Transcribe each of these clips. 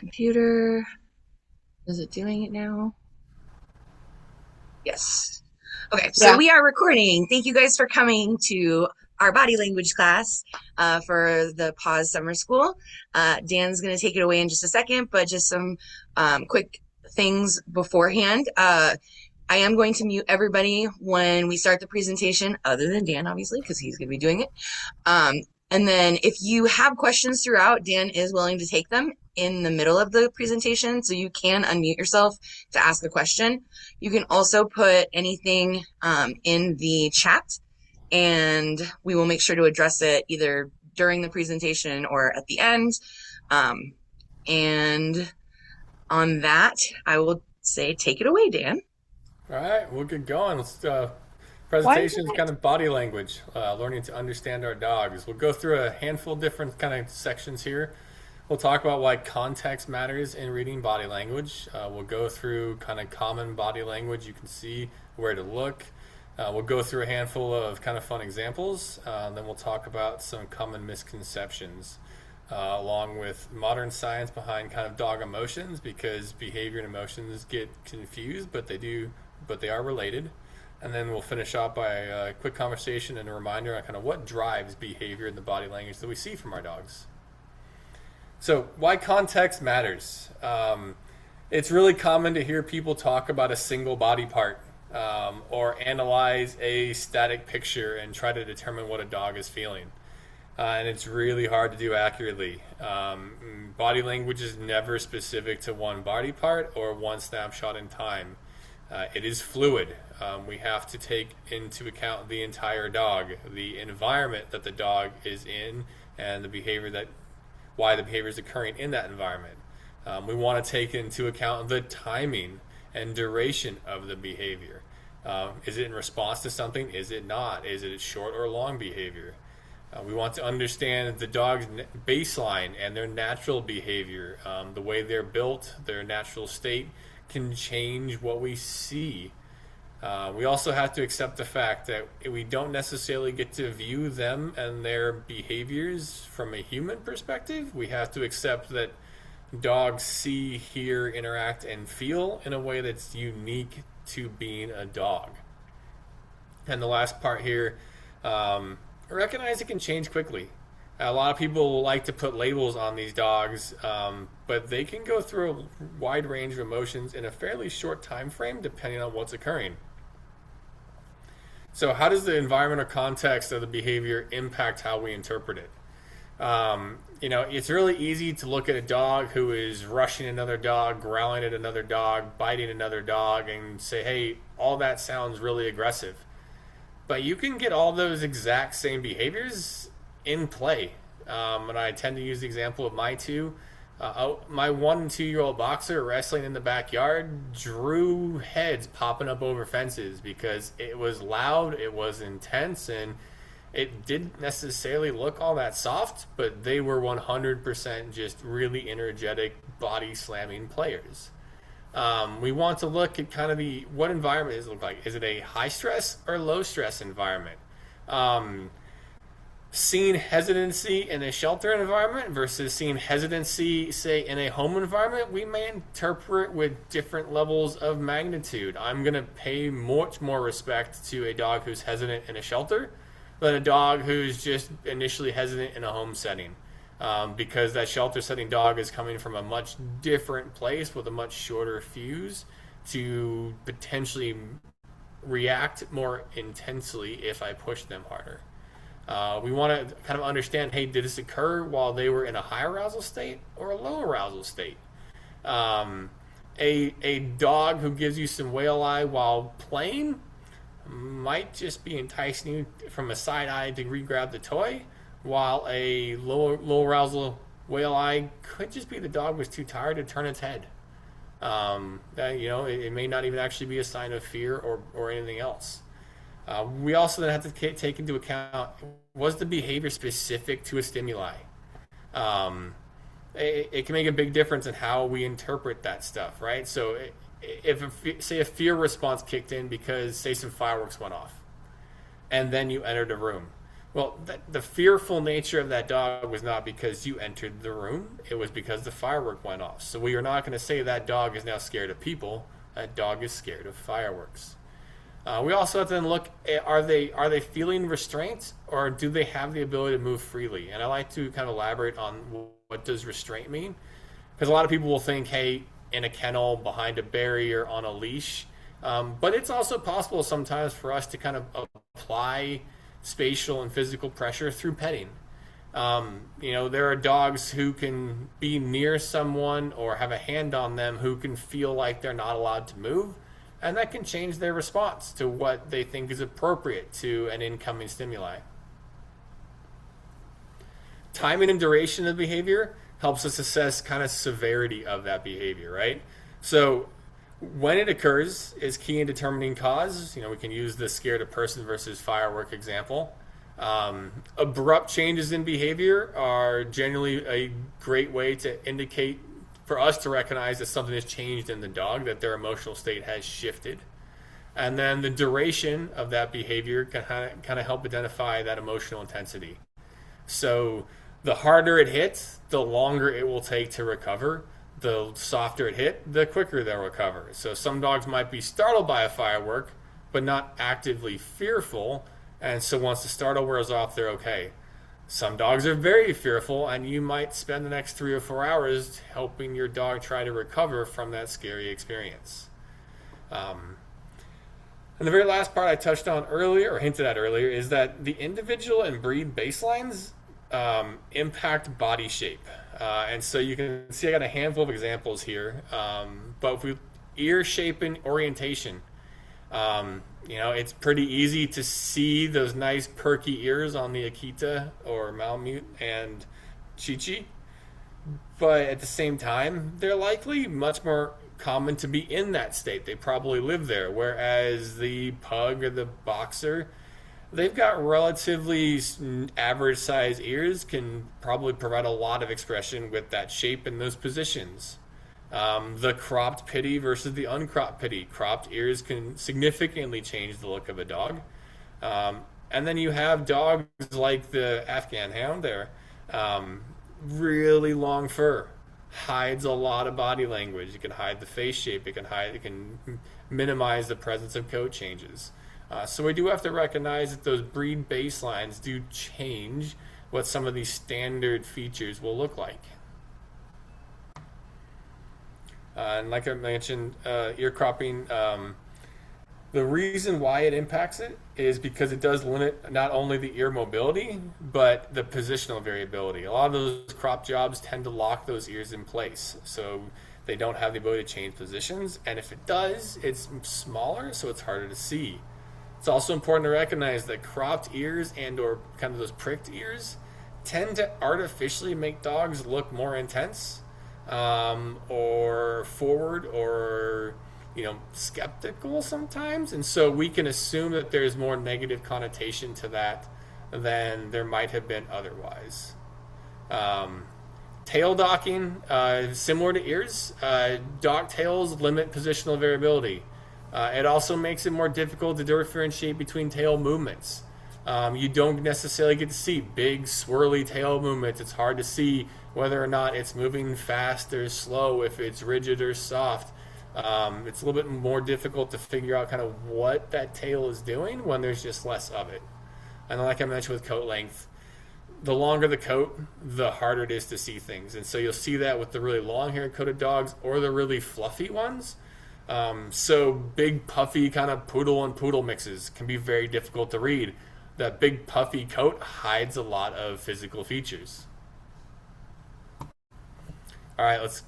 Computer. Is it doing it now? Yes. Okay, so Yeah. we are recording. Thank you guys for coming to our body language class for the Pause Summer School. Dan's going to take it away in just a second, but just some quick things beforehand. I am going to mute everybody when we start the presentation, other than Dan, obviously, because he's going to be doing it. Um, and then if you have questions throughout, Dan is willing to take them in the middle of the presentation, so you can unmute yourself to ask a question. You can also put anything in the chat, and we will make sure to address it either during the presentation or at the end. And on that, I will say, take it away, Dan. All right, we'll get going. Let's Why is presentation is it? kind of body language, learning to understand our dogs. We'll go through a handful of different kind of sections here. We'll talk about why context matters in reading body language. We'll go through kind of common body language. You can see where to look. We'll go through a handful of kind of fun examples. Then we'll talk about some common misconceptions, along with modern science behind kind of dog emotions, because behavior and emotions get confused, but they are related. And then we'll finish off by a quick conversation and a reminder on kind of what drives behavior in the body language that we see from our dogs. So, why context matters. It's really common to hear people talk about a single body part, or analyze a static picture and try to determine what a dog is feeling. And it's really hard to do accurately. Body language is never specific to one body part or one snapshot in time. It is fluid. We have to take into account the entire dog, the environment that the dog is in, and why the behavior is occurring in that environment. We want to take into account the timing and duration of the behavior. Is it in response to something? Is it not? Is it short or long behavior? We want to understand the dog's baseline and their natural behavior. The way they're built, their natural state can change what we see. We also have to accept the fact that we don't necessarily get to view them and their behaviors from a human perspective. We have to accept that dogs see, hear, interact, and feel in a way that's unique to being a dog. And the last part here, recognize it can change quickly. A lot of people like to put labels on these dogs, but they can go through a wide range of emotions in a fairly short time frame depending on what's occurring. So how does the environment or context of the behavior impact how we interpret it? It's really easy to look at a dog who is rushing another dog, growling at another dog, biting another dog, and say, hey, all that sounds really aggressive. But you can get all those exact same behaviors in play. And I tend to use the example of my two. My 1 and 2 year old boxer wrestling in the backyard drew heads popping up over fences because it was loud, it was intense, and it didn't necessarily look all that soft, but they were 100% just really energetic, body slamming players. We want to look at kind of what environment does it look like. Is it a high stress or low stress environment? Seeing hesitancy in a shelter environment versus seeing hesitancy, say, in a home environment, we may interpret with different levels of magnitude. I'm going to pay much more respect to a dog who's hesitant in a shelter than a dog who's just initially hesitant in a home setting. Because that shelter setting dog is coming from a much different place with a much shorter fuse to potentially react more intensely if I push them harder. We want to kind of understand, hey, did this occur while they were in a high arousal state or a low arousal state? A dog who gives you some whale eye while playing might just be enticing you from a side eye to re-grab the toy, while a low arousal whale eye could just be the dog was too tired to turn its head. It may not even actually be a sign of fear or anything else. We also then have to take into account, was the behavior specific to a stimuli? It can make a big difference in how we interpret that stuff, right? So say a fear response kicked in because, say, some fireworks went off, and then you entered a room. Well, the fearful nature of that dog was not because you entered the room. It was because the firework went off. So we are not going to say that dog is now scared of people. That dog is scared of fireworks. We also have to then look at, are they feeling restraint, or do they have the ability to move freely? And I like to kind of elaborate on what does restraint mean, because a lot of people will think, hey, in a kennel, behind a barrier, on a leash. But it's also possible sometimes for us to kind of apply spatial and physical pressure through petting. There are dogs who can be near someone or have a hand on them who can feel like they're not allowed to move, and that can change their response to what they think is appropriate to an incoming stimuli. Timing and duration of behavior helps us assess kind of severity of that behavior, right? So when it occurs is key in determining cause. We can use the scared a person versus firework example. Abrupt changes in behavior are generally a great way to indicate for us to recognize that something has changed in the dog, that their emotional state has shifted. And then the duration of that behavior can kind of help identify that emotional intensity. So the harder it hits, the longer it will take to recover. The softer it hit, the quicker they'll recover. So some dogs might be startled by a firework, but not actively fearful. And so once the startle wears off, they're okay. Some dogs are very fearful, and you might spend the next 3 or 4 hours helping your dog try to recover from that scary experience. And the very last part I touched on earlier, or hinted at earlier, is that the individual and breed baselines impact body shape. And so you can see I got a handful of examples here. But if we ear shape and orientation, it's pretty easy to see those nice perky ears on the Akita or Malamute and Chi-Chi. But at the same time, they're likely much more common to be in that state. They probably live there. Whereas the pug or the boxer, they've got relatively average size ears, can probably provide a lot of expression with that shape and those positions. The cropped pitty versus the uncropped pitty. Cropped ears can significantly change the look of a dog. And then you have dogs like the Afghan hound there. Really long fur. Hides a lot of body language. It can hide the face shape. It can minimize the presence of coat changes. So we do have to recognize that those breed baselines do change what some of these standard features will look like. And like I mentioned, ear cropping, the reason why it impacts it is because it does limit not only the ear mobility, but the positional variability. A lot of those crop jobs tend to lock those ears in place, so they don't have the ability to change positions. And if it does, it's smaller, so it's harder to see. It's also important to recognize that cropped ears and or kind of those pricked ears tend to artificially make dogs look more intense, or forward, or skeptical sometimes. And so we can assume that there's more negative connotation to that than there might have been otherwise. Tail docking, similar to ears, dock tails limit positional variability. It also makes it more difficult to differentiate between tail movements. You don't necessarily get to see big swirly tail movements. It's hard to see whether or not it's moving fast or slow, if it's rigid or soft. It's a little bit more difficult to figure out kind of what that tail is doing when there's just less of it. And like I mentioned with coat length, the longer the coat, the harder it is to see things. And so you'll see that with the really long hair coated dogs or the really fluffy ones. So big puffy kind of poodle and poodle mixes can be very difficult to read. That big puffy coat hides a lot of physical features. All right, let's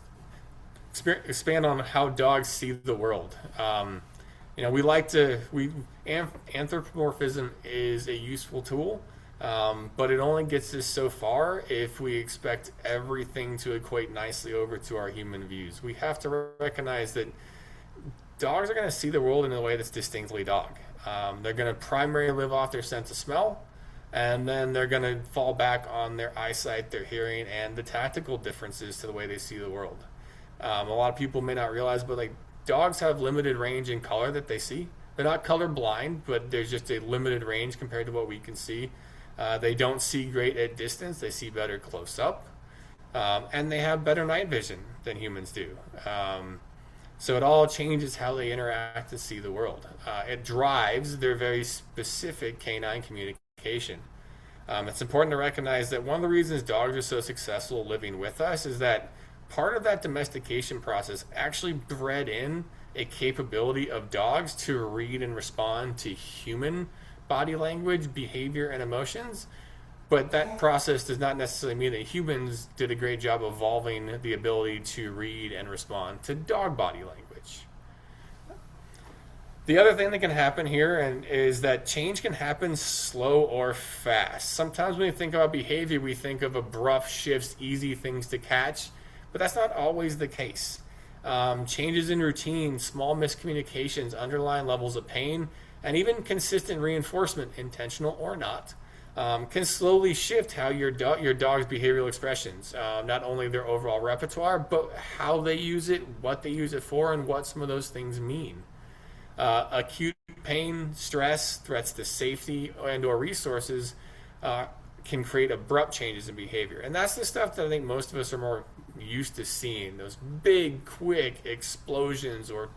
expand on how dogs see the world. Anthropomorphism is a useful tool, but it only gets us so far if we expect everything to equate nicely over to our human views. We have to recognize that dogs are going to see the world in a way that's distinctly dog. They're going to primarily live off their sense of smell, and then they're going to fall back on their eyesight, their hearing, and the tactical differences to the way they see the world. A lot of people may not realize, but dogs have limited range in color that they see. They're not color blind, but there's just a limited range compared to what we can see. They don't see great at distance, they see better close up. And they have better night vision than humans do. So it all changes how they interact and see the world. It drives their very specific canine communication. It's important to recognize that one of the reasons dogs are so successful living with us is that part of that domestication process actually bred in a capability of dogs to read and respond to human body language, behavior, and emotions. But that process does not necessarily mean that humans did a great job evolving the ability to read and respond to dog body language. The other thing that can happen here is that change can happen slow or fast. Sometimes when we think about behavior, we think of abrupt shifts, easy things to catch, but that's not always the case. Changes in routine, small miscommunications, underlying levels of pain, and even consistent reinforcement, intentional or not, can slowly shift how your dog's behavioral expressions, not only their overall repertoire, but how they use it, what they use it for, and what some of those things mean. Acute pain, stress, threats to safety and/or resources can create abrupt changes in behavior, and that's the stuff that I think most of us are more used to seeing. Those big, quick explosions or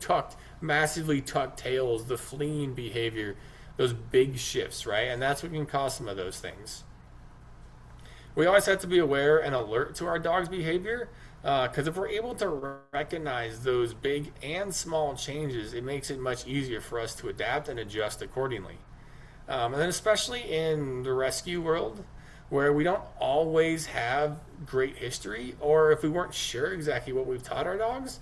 massively tucked tails, the fleeing behavior, those big shifts, right? And that's what can cause some of those things. We always have to be aware and alert to our dog's behavior, because if we're able to recognize those big and small changes, it makes it much easier for us to adapt and adjust accordingly. And then especially in the rescue world, where we don't always have great history, or if we weren't sure exactly what we've taught our dogs,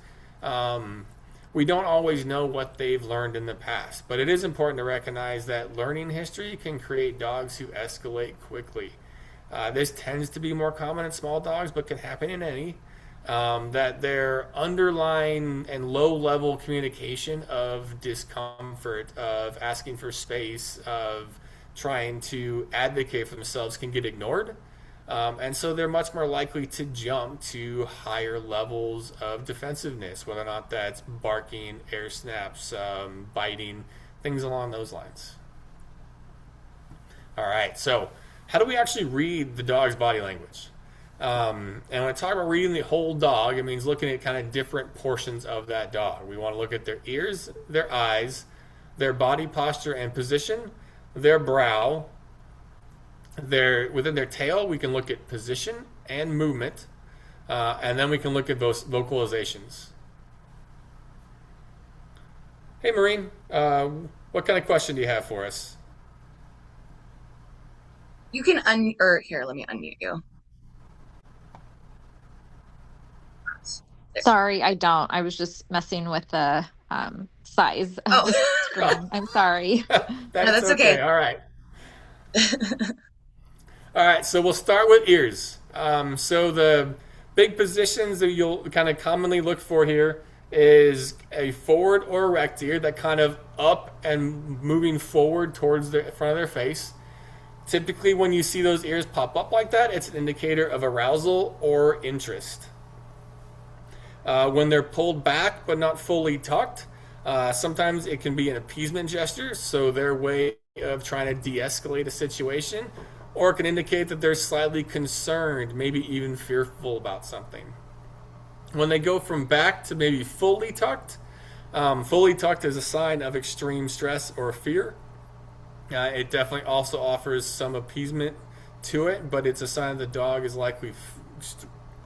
we don't always know what they've learned in the past. But it is important to recognize that learning history can create dogs who escalate quickly. This tends to be more common in small dogs, but can happen in any. That their underlying and low-level communication of discomfort, of asking for space, of trying to advocate for themselves can get ignored. And so they're much more likely to jump to higher levels of defensiveness, whether or not that's barking, air snaps, biting, things along those lines. All right, so how do we actually read the dog's body language? And when I talk about reading the whole dog, it means looking at kind of different portions of that dog. We want to look at their ears, their eyes, their body posture and position, their brow. Within their tail, we can look at position and movement, and then we can look at those vocalizations. Hey, Maureen, what kind of question do you have for us? You can here, let me unmute you. There. Sorry, I don't. I was just messing with the size of the Oh, screen. I'm sorry. no, that's okay. All right. All right, so we'll start with ears. So the big positions that you'll kind of commonly look for here is a forward or erect ear that kind of up and moving forward towards the front of their face. Typically, when you see those ears pop up like that, it's an indicator of arousal or interest. When they're pulled back but not fully tucked, sometimes it can be an appeasement gesture, so their way of trying to de-escalate a situation, or it can indicate that they're slightly concerned, maybe even fearful about something. When they go from back to maybe fully tucked is a sign of extreme stress or fear. It definitely also offers some appeasement to it, but it's a sign the dog is likely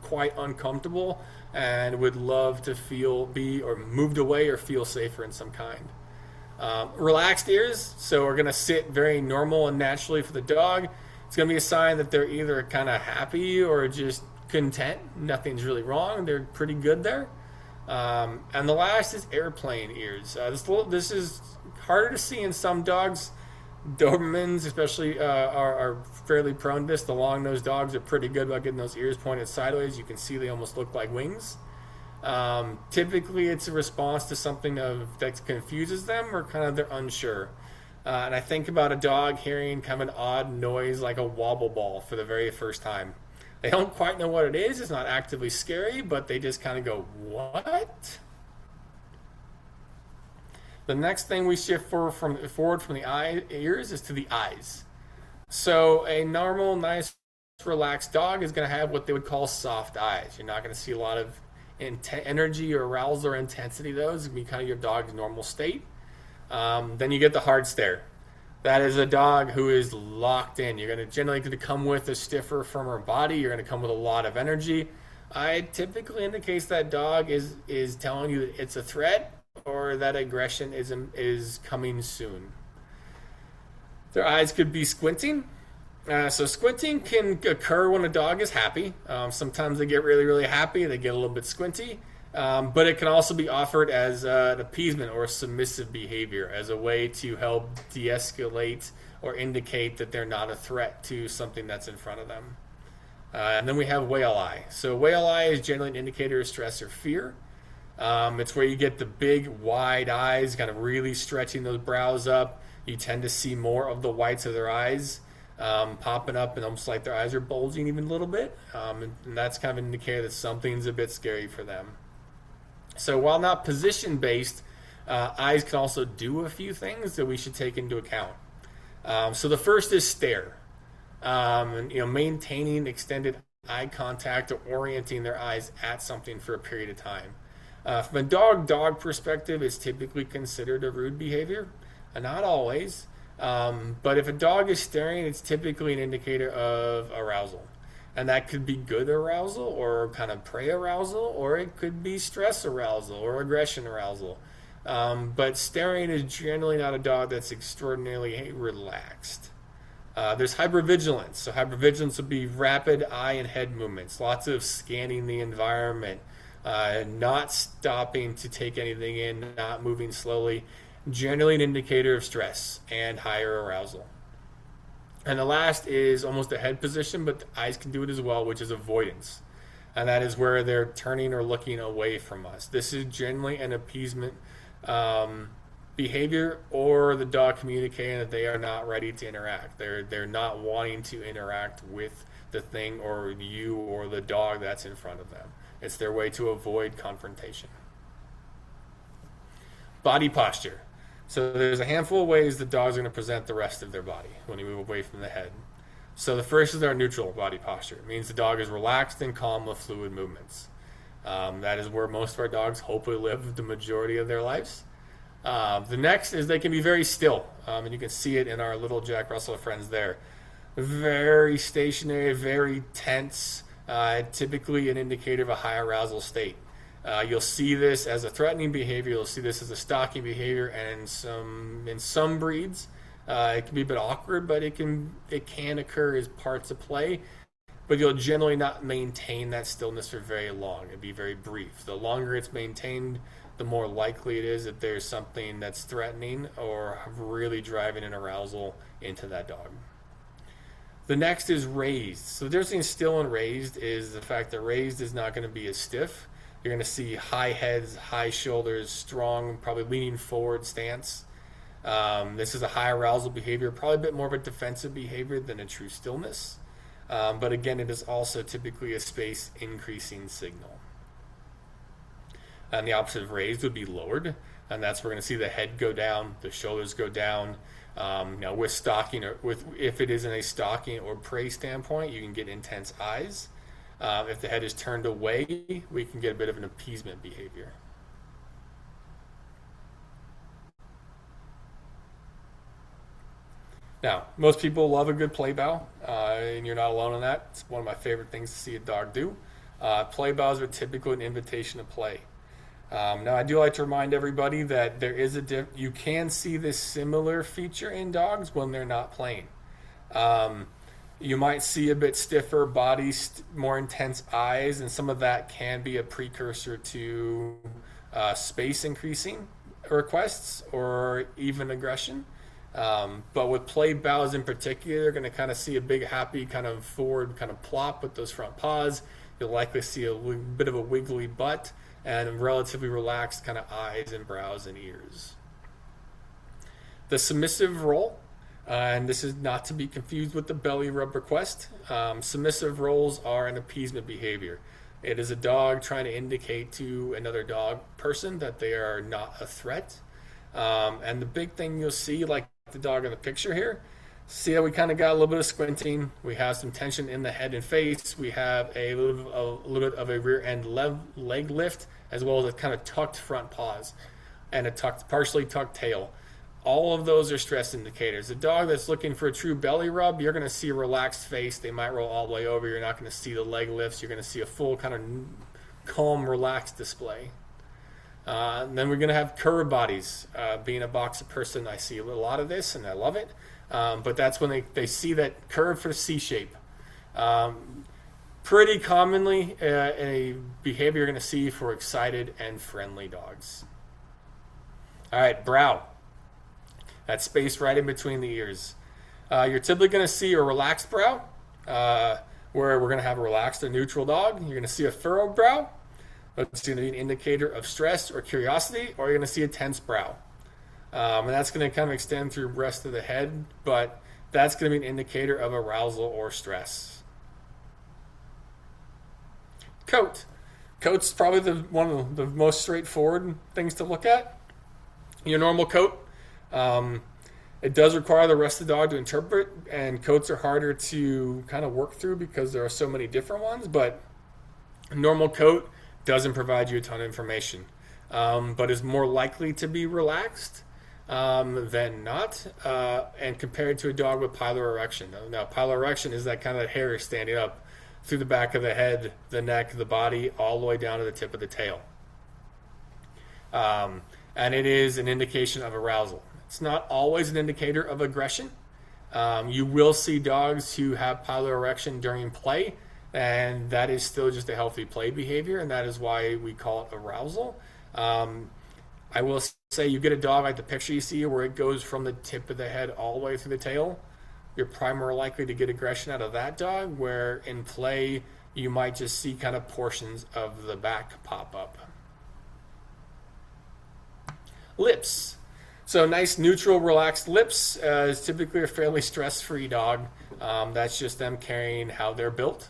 quite uncomfortable and would love to be or moved away or feel safer in some kind. Relaxed ears, so are going to sit very normal and naturally for the dog. It's going to be a sign that they're either kind of happy or just content. Nothing's really wrong. They're pretty good there. And the last is airplane ears. This is harder to see in some dogs. Dobermans especially are fairly prone to this. The long-nosed dogs are pretty good about getting those ears pointed sideways. You can see they almost look like wings. Typically, it's a response to something that confuses them or kind of they're unsure. And I think about a dog hearing kind of an odd noise like a wobble ball for the very first time. They don't quite know what it is. It's not actively scary, but they just kind of go, what? The next thing we shift forward from the ears is to the eyes. So a normal, nice, relaxed dog is going to have what they would call soft eyes. You're not going to see a lot of energy or arousal or intensity. Those would be kind of your dog's normal state. Then you get the hard stare. That is a dog who is locked in. You're going to generally going to come with a stiffer, firmer body. You're going to come with a lot of energy. It typically indicates that dog is telling you that it's a threat or that aggression is coming soon. Their eyes could be squinting. So squinting can occur when a dog is happy. Sometimes they get really, really happy. They get a little bit squinty. But it can also be offered as an appeasement or a submissive behavior as a way to help de-escalate or indicate that they're not a threat to something that's in front of them. And then we have whale eye. So whale eye is generally an indicator of stress or fear. It's where you get the big, wide eyes, kind of really stretching those brows up. You tend to see more of the whites of their eyes popping up, and almost like their eyes are bulging even a little bit. And that's kind of an indicator that something's a bit scary for them. So while not position-based, eyes can also do a few things that we should take into account. So the first is stare. Maintaining extended eye contact or orienting their eyes at something for a period of time. From a dog perspective, it's typically considered a rude behavior. Not always, but if a dog is staring, it's typically an indicator of arousal. And that could be good arousal or kind of prey arousal, or it could be stress arousal or aggression arousal. But staring is generally not a dog that's extraordinarily relaxed. There's hypervigilance. So hypervigilance would be rapid eye and head movements, lots of scanning the environment, not stopping to take anything in, not moving slowly. Generally an indicator of stress and higher arousal. And the last is almost a head position, but the eyes can do it as well, which is avoidance. And that is where they're turning or looking away from us. This is generally an appeasement behavior, or the dog communicating that they are not ready to interact. They're not wanting to interact with the thing or you or the dog that's in front of them. It's their way to avoid confrontation. Body posture. So there's a handful of ways the dogs are going to present the rest of their body when you move away from the head. So the first is our neutral body posture. It means the dog is relaxed and calm with fluid movements. That is where most of our dogs hopefully live the majority of their lives. The next is they can be very still, and you can see it in our little Jack Russell friends there. Very stationary, very tense, typically an indicator of a high arousal state. You'll see this as a threatening behavior. You'll see this as a stalking behavior, and in some breeds, it can be a bit awkward, but it can occur as parts of play. But you'll generally not maintain that stillness for very long. It'd be very brief. The longer it's maintained, the more likely it is that there's something that's threatening or really driving an arousal into that dog. The next is raised. So the difference between still and raised is the fact that raised is not going to be as stiff. You're going to see high heads, high shoulders, strong, probably leaning forward stance. This is a high arousal behavior, probably a bit more of a defensive behavior than a true stillness. But again, it is also typically a space increasing signal. And the opposite of raised would be lowered, and that's where we're going to see the head go down, the shoulders go down. Now with stalking, if it is in a stalking or prey standpoint, you can get intense eyes. If the head is turned away, we can get a bit of an appeasement behavior. Now, most people love a good play bow, and you're not alone in that. It's one of my favorite things to see a dog do. Play bows are typically an invitation to play. Now, I do like to remind everybody that there is you can see this similar feature in dogs when they're not playing. You might see a bit stiffer body, more intense eyes, and some of that can be a precursor to space increasing requests or even aggression. But with play bows in particular, you're going to kind of see a big, happy kind of forward kind of plop with those front paws. You'll likely see a bit of a wiggly butt and relatively relaxed kind of eyes and brows and ears. The submissive roll, and this is not to be confused with the belly rub request. Submissive rolls are an appeasement behavior. It is a dog trying to indicate to another dog person that they are not a threat. And the big thing you'll see, like the dog in the picture here, See how we kind of got a little bit of squinting. We have some tension in the head and face. We have a little bit of a rear end leg lift, as well as a kind of tucked front paws and a partially tucked tail. All of those are stress indicators. A dog that's looking for a true belly rub, you're going to see a relaxed face. They might roll all the way over. You're not going to see the leg lifts. You're going to see a full kind of calm, relaxed display. Then we're going to have curved bodies. Being a boxer person, I see a lot of this, and I love it. But that's when they see that curve for C shape. Pretty commonly a behavior you're going to see for excited and friendly dogs. All right, brow. That space right in between the ears. You're typically going to see a relaxed brow, where we're going to have a relaxed or neutral dog. You're going to see a furrowed brow. It's going to be an indicator of stress or curiosity, or you're going to see a tense brow. And that's going to kind of extend through the rest of the head, but that's going to be an indicator of arousal or stress. Coat. Coat's probably one of the most straightforward things to look at. Your normal coat. It does require the rest of the dog to interpret, and coats are harder to kind of work through because there are so many different ones, but a normal coat doesn't provide you a ton of information, but is more likely to be relaxed than not, and compared to a dog with pilar erection. Now, pilar erection is that kind of hair standing up through the back of the head, the neck, the body, all the way down to the tip of the tail. And it is an indication of arousal. It's not always an indicator of aggression. You will see dogs who have pilar erection during play, and that is still just a healthy play behavior, and that is why we call it arousal. I will say you get a dog like the picture you see where it goes from the tip of the head all the way through the tail, you're probably more likely to get aggression out of that dog, where in play you might just see kind of portions of the back pop up. Lips. So nice, neutral, relaxed lips is typically a fairly stress-free dog. That's just them carrying how they're built.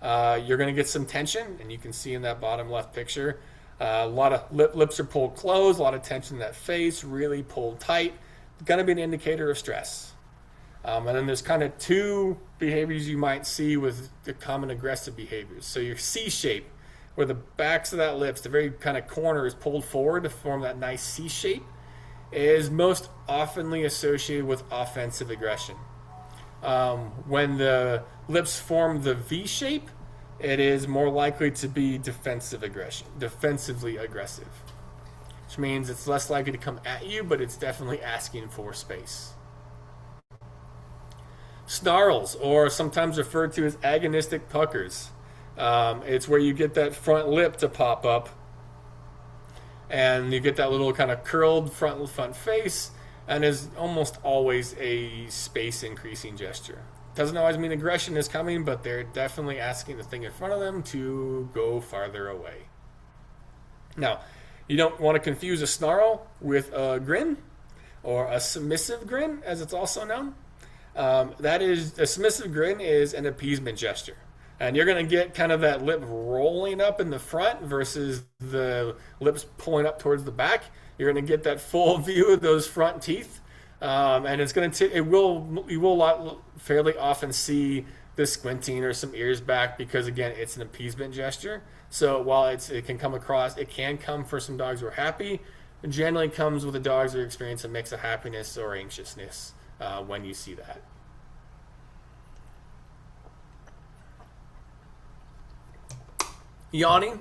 You're going to get some tension, and you can see in that bottom left picture, a lot of lips are pulled closed, a lot of tension in that face, really pulled tight. It's going to be an indicator of stress. And then there's kind of two behaviors you might see with the common aggressive behaviors. So your C shape, where the backs of that lips, the very kind of corner is pulled forward to form that nice C shape, is most oftenly associated with offensive aggression. When the lips form the V shape, it is more likely to be defensively aggressive, which means it's less likely to come at you, but it's definitely asking for space. Snarls, or sometimes referred to as agonistic puckers. It's where you get that front lip to pop up, and you get that little kind of curled front face, and is almost always a space increasing gesture. Doesn't always mean aggression is coming, but they're definitely asking the thing in front of them to go farther away. Now, you don't want to confuse a snarl with a grin, or a submissive grin, as it's also known. A submissive grin is an appeasement gesture. And you're going to get kind of that lip rolling up in the front versus the lips pulling up towards the back. You're going to get that full view of those front teeth. And it's going to you will fairly often see the squinting or some ears back because, again, it's an appeasement gesture. So while it can come for some dogs who are happy, it generally comes with the dogs who experience a mix of happiness or anxiousness when you see that. Yawning,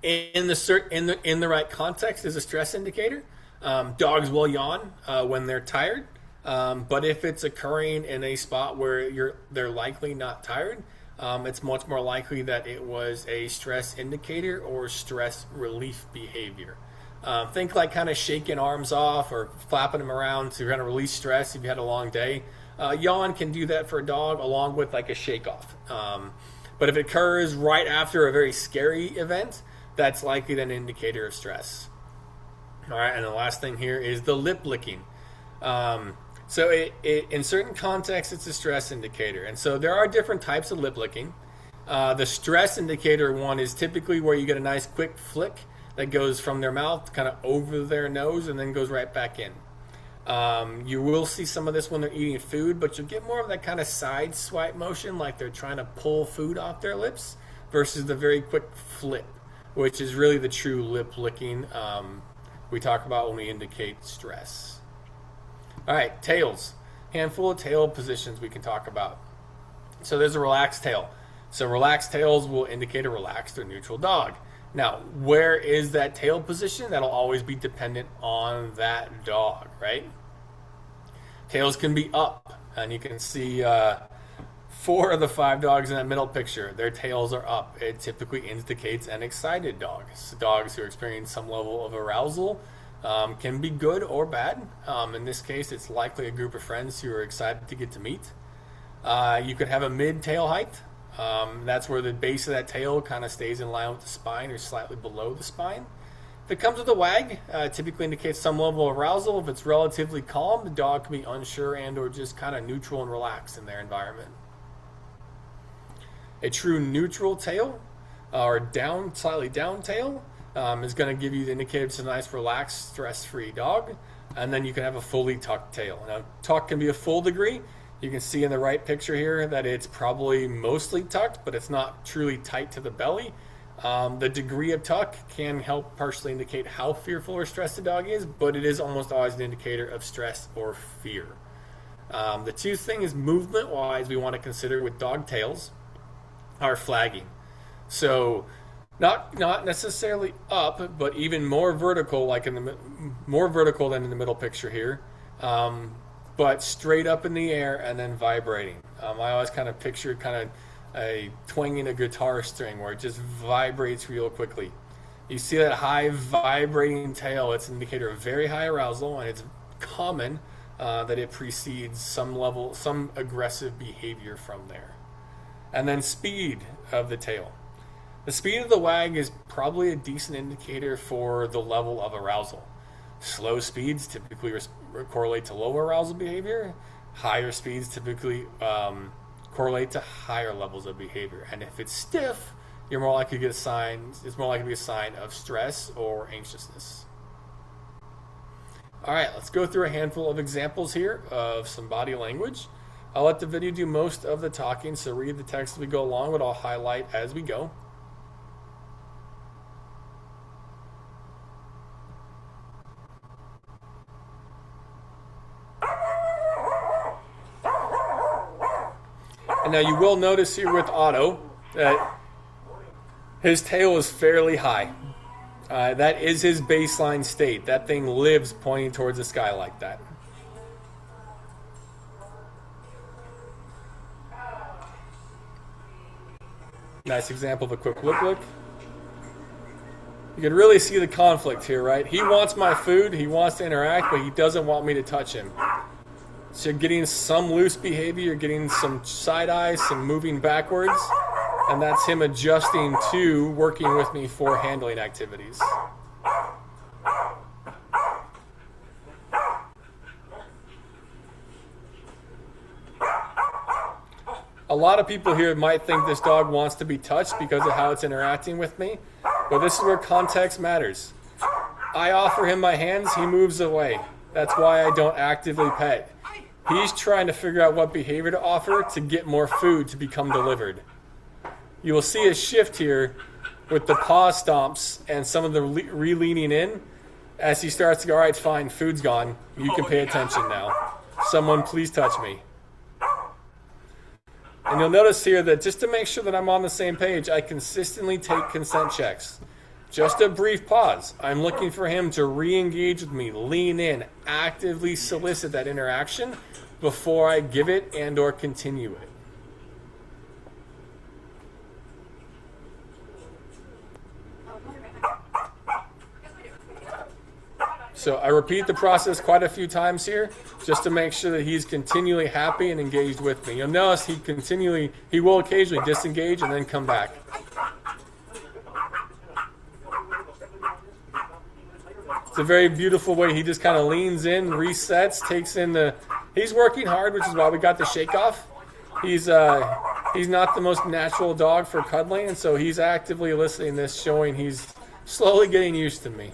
in the right context, is a stress indicator. Dogs will yawn when they're tired, but if it's occurring in a spot where they're likely not tired, it's much more likely that it was a stress indicator or stress relief behavior. Think like kind of shaking arms off or flapping them around to kind of release stress if you had a long day. Yawn can do that for a dog along with like a shake off. But if it occurs right after a very scary event, that's likely an indicator of stress. All right, and the last thing here is the lip licking. So in certain contexts, it's a stress indicator. And so there are different types of lip licking. The stress indicator one is typically where you get a nice quick flick that goes from their mouth kind of over their nose and then goes right back in. You will see some of this when they're eating food, but you'll get more of that kind of side swipe motion, like they're trying to pull food off their lips, versus the very quick flip, which is really the true lip licking we talk about when we indicate stress. All right, tails. Handful of tail positions we can talk about. So there's a relaxed tail. So relaxed tails will indicate a relaxed or neutral dog. Now, where is that tail position? That'll always be dependent on that dog, right? Tails can be up, and you can see 4 of the 5 dogs in that middle picture, their tails are up. It typically indicates an excited dog. So dogs who experience some level of arousal can be good or bad. In this case, it's likely a group of friends who are excited to get to meet. You could have a mid-tail height. That's where the base of that tail kind of stays in line with the spine or slightly below the spine. If it comes with a wag, typically indicates some level of arousal. If it's relatively calm, the dog can be unsure and or just kind of neutral and relaxed in their environment. A true neutral tail or slightly down tail is going to give you the indicator it's a nice, relaxed, stress-free dog. And then you can have a fully tucked tail. Now, tuck can be a full degree. You can see in the right picture here that it's probably mostly tucked, but it's not truly tight to the belly. The degree of tuck can help partially indicate how fearful or stressed the dog is, but it is almost always an indicator of stress or fear. The 2 things movement-wise we want to consider with dog tails are flagging. So not necessarily up, but even more vertical, like more vertical than in the middle picture here. But straight up in the air and then vibrating. I always kind of picture a twanging a guitar string where it just vibrates real quickly. You see that high vibrating tail, it's an indicator of very high arousal, and it's common that it precedes some aggressive behavior from there. And then speed of the tail. The speed of the wag is probably a decent indicator for the level of arousal. Slow speeds typically correlate to lower arousal behavior. Higher speeds typically correlate to higher levels of behavior. And if it's stiff, you're more likely to get it's more likely to be a sign of stress or anxiousness. All right, let's go through a handful of examples here of some body language. I'll let the video do most of the talking, so read the text as we go along, but I'll highlight as we go. And now you will notice here with Otto that his tail is fairly high. That is his baseline state. That thing lives pointing towards the sky like that. Nice example of a quick look. You can really see the conflict here, right? He wants my food, he wants to interact, but he doesn't want me to touch him. So you're getting some loose behavior, you're getting some side eyes, some moving backwards, and that's him adjusting to working with me for handling activities. A lot of people here might think this dog wants to be touched because of how it's interacting with me, but this is where context matters. I offer him my hands, he moves away. That's why I don't actively pet. He's trying to figure out what behavior to offer to get more food to become delivered. You will see a shift here with the paw stomps and some of the re-leaning in as he starts to go, all right, fine, food's gone. You can pay attention now. Someone please touch me. And you'll notice here that just to make sure that I'm on the same page, I consistently take consent checks. Just a brief pause. I'm looking for him to re-engage with me, lean in, actively solicit that interaction before I give it and or continue it. So I repeat the process quite a few times here just to make sure that he's continually happy and engaged with me. You'll notice he will occasionally disengage and then come back. It's a very beautiful way. He just kind of leans in, resets, takes in he's working hard, which is why we got the shake off. He's not the most natural dog for cuddling, and so he's actively eliciting this, showing he's slowly getting used to me.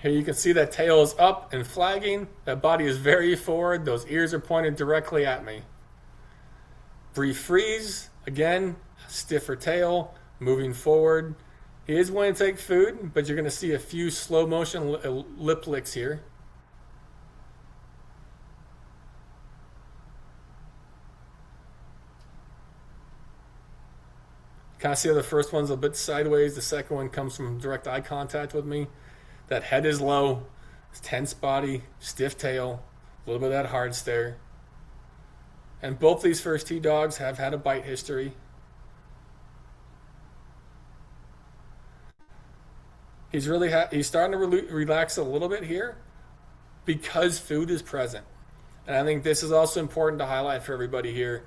Here you can see that tail is up and flagging. That body is very forward. Those ears are pointed directly at me. Brief freeze. Again, stiffer tail, moving forward. He is wanting to take food, but you're going to see a few slow motion lip licks here. Kind of see how the first one's a bit sideways. The second one comes from direct eye contact with me. That head is low, tense body, stiff tail, a little bit of that hard stare. And both these first two dogs have had a bite history. He's starting to relax a little bit here because food is present. And I think this is also important to highlight for everybody here.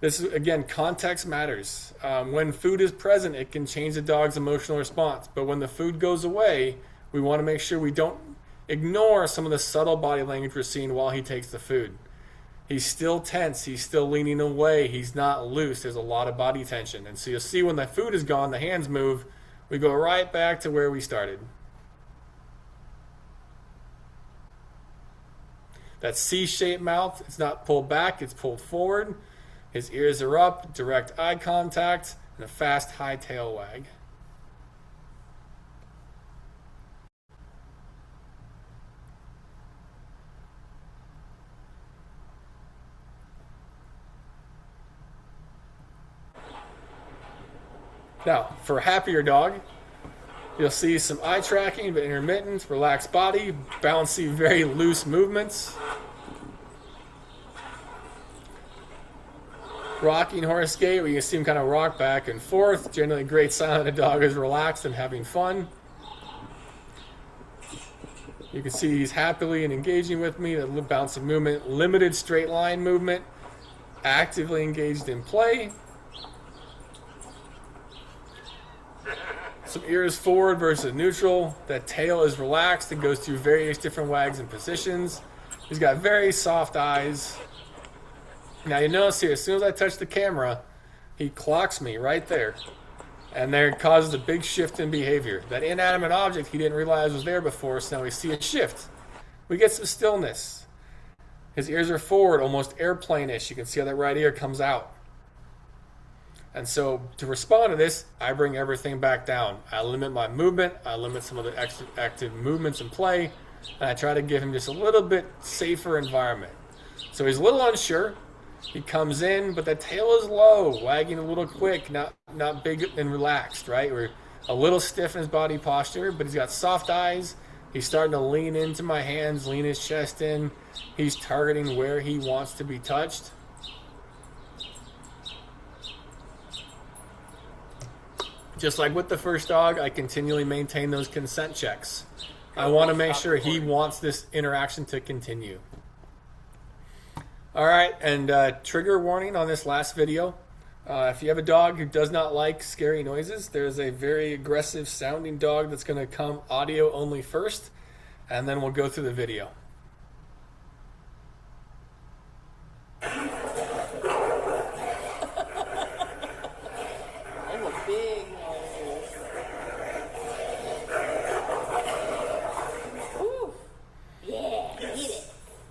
This is, again, context matters. When food is present, it can change the dog's emotional response. But when the food goes away, we want to make sure we don't ignore some of the subtle body language we're seeing while he takes the food. He's still tense. He's still leaning away. He's not loose. There's a lot of body tension. And so you'll see when the food is gone, the hands move. We go right back to where we started. That C-shaped mouth, it's not pulled back, it's pulled forward. His ears are up, direct eye contact, and a fast high tail wag. Now, for a happier dog, you'll see some eye tracking, but intermittent, relaxed body, bouncy, very loose movements. Rocking horse gait, where you can see him kind of rock back and forth. Generally a great sign that a dog is relaxed and having fun. You can see he's happily and engaging with me, the bouncing movement, limited straight line movement, actively engaged in play. Some ears forward versus neutral. That tail is relaxed and goes through various different wags and positions. He's got very soft eyes. Now you notice here, as soon as I touch the camera, he clocks me right there. And there it causes a big shift in behavior. That inanimate object he didn't realize was there before, so now we see a shift. We get some stillness. His ears are forward, almost airplane-ish. You can see how that right ear comes out. And so to respond to this, I bring everything back down. I limit my movement. I limit some of the active movements in play. And I try to give him just a little bit safer environment. So he's a little unsure. He comes in, but the tail is low, wagging a little quick, not big and relaxed, right? We're a little stiff in his body posture, but he's got soft eyes. He's starting to lean into my hands, lean his chest in. He's targeting where he wants to be touched. Just like with the first dog, I continually maintain those consent checks. I want to make sure he wants this interaction to continue. All right, and trigger warning on this last video. If you have a dog who does not like scary noises, there's a very aggressive sounding dog that's going to come audio only first, and then we'll go through the video.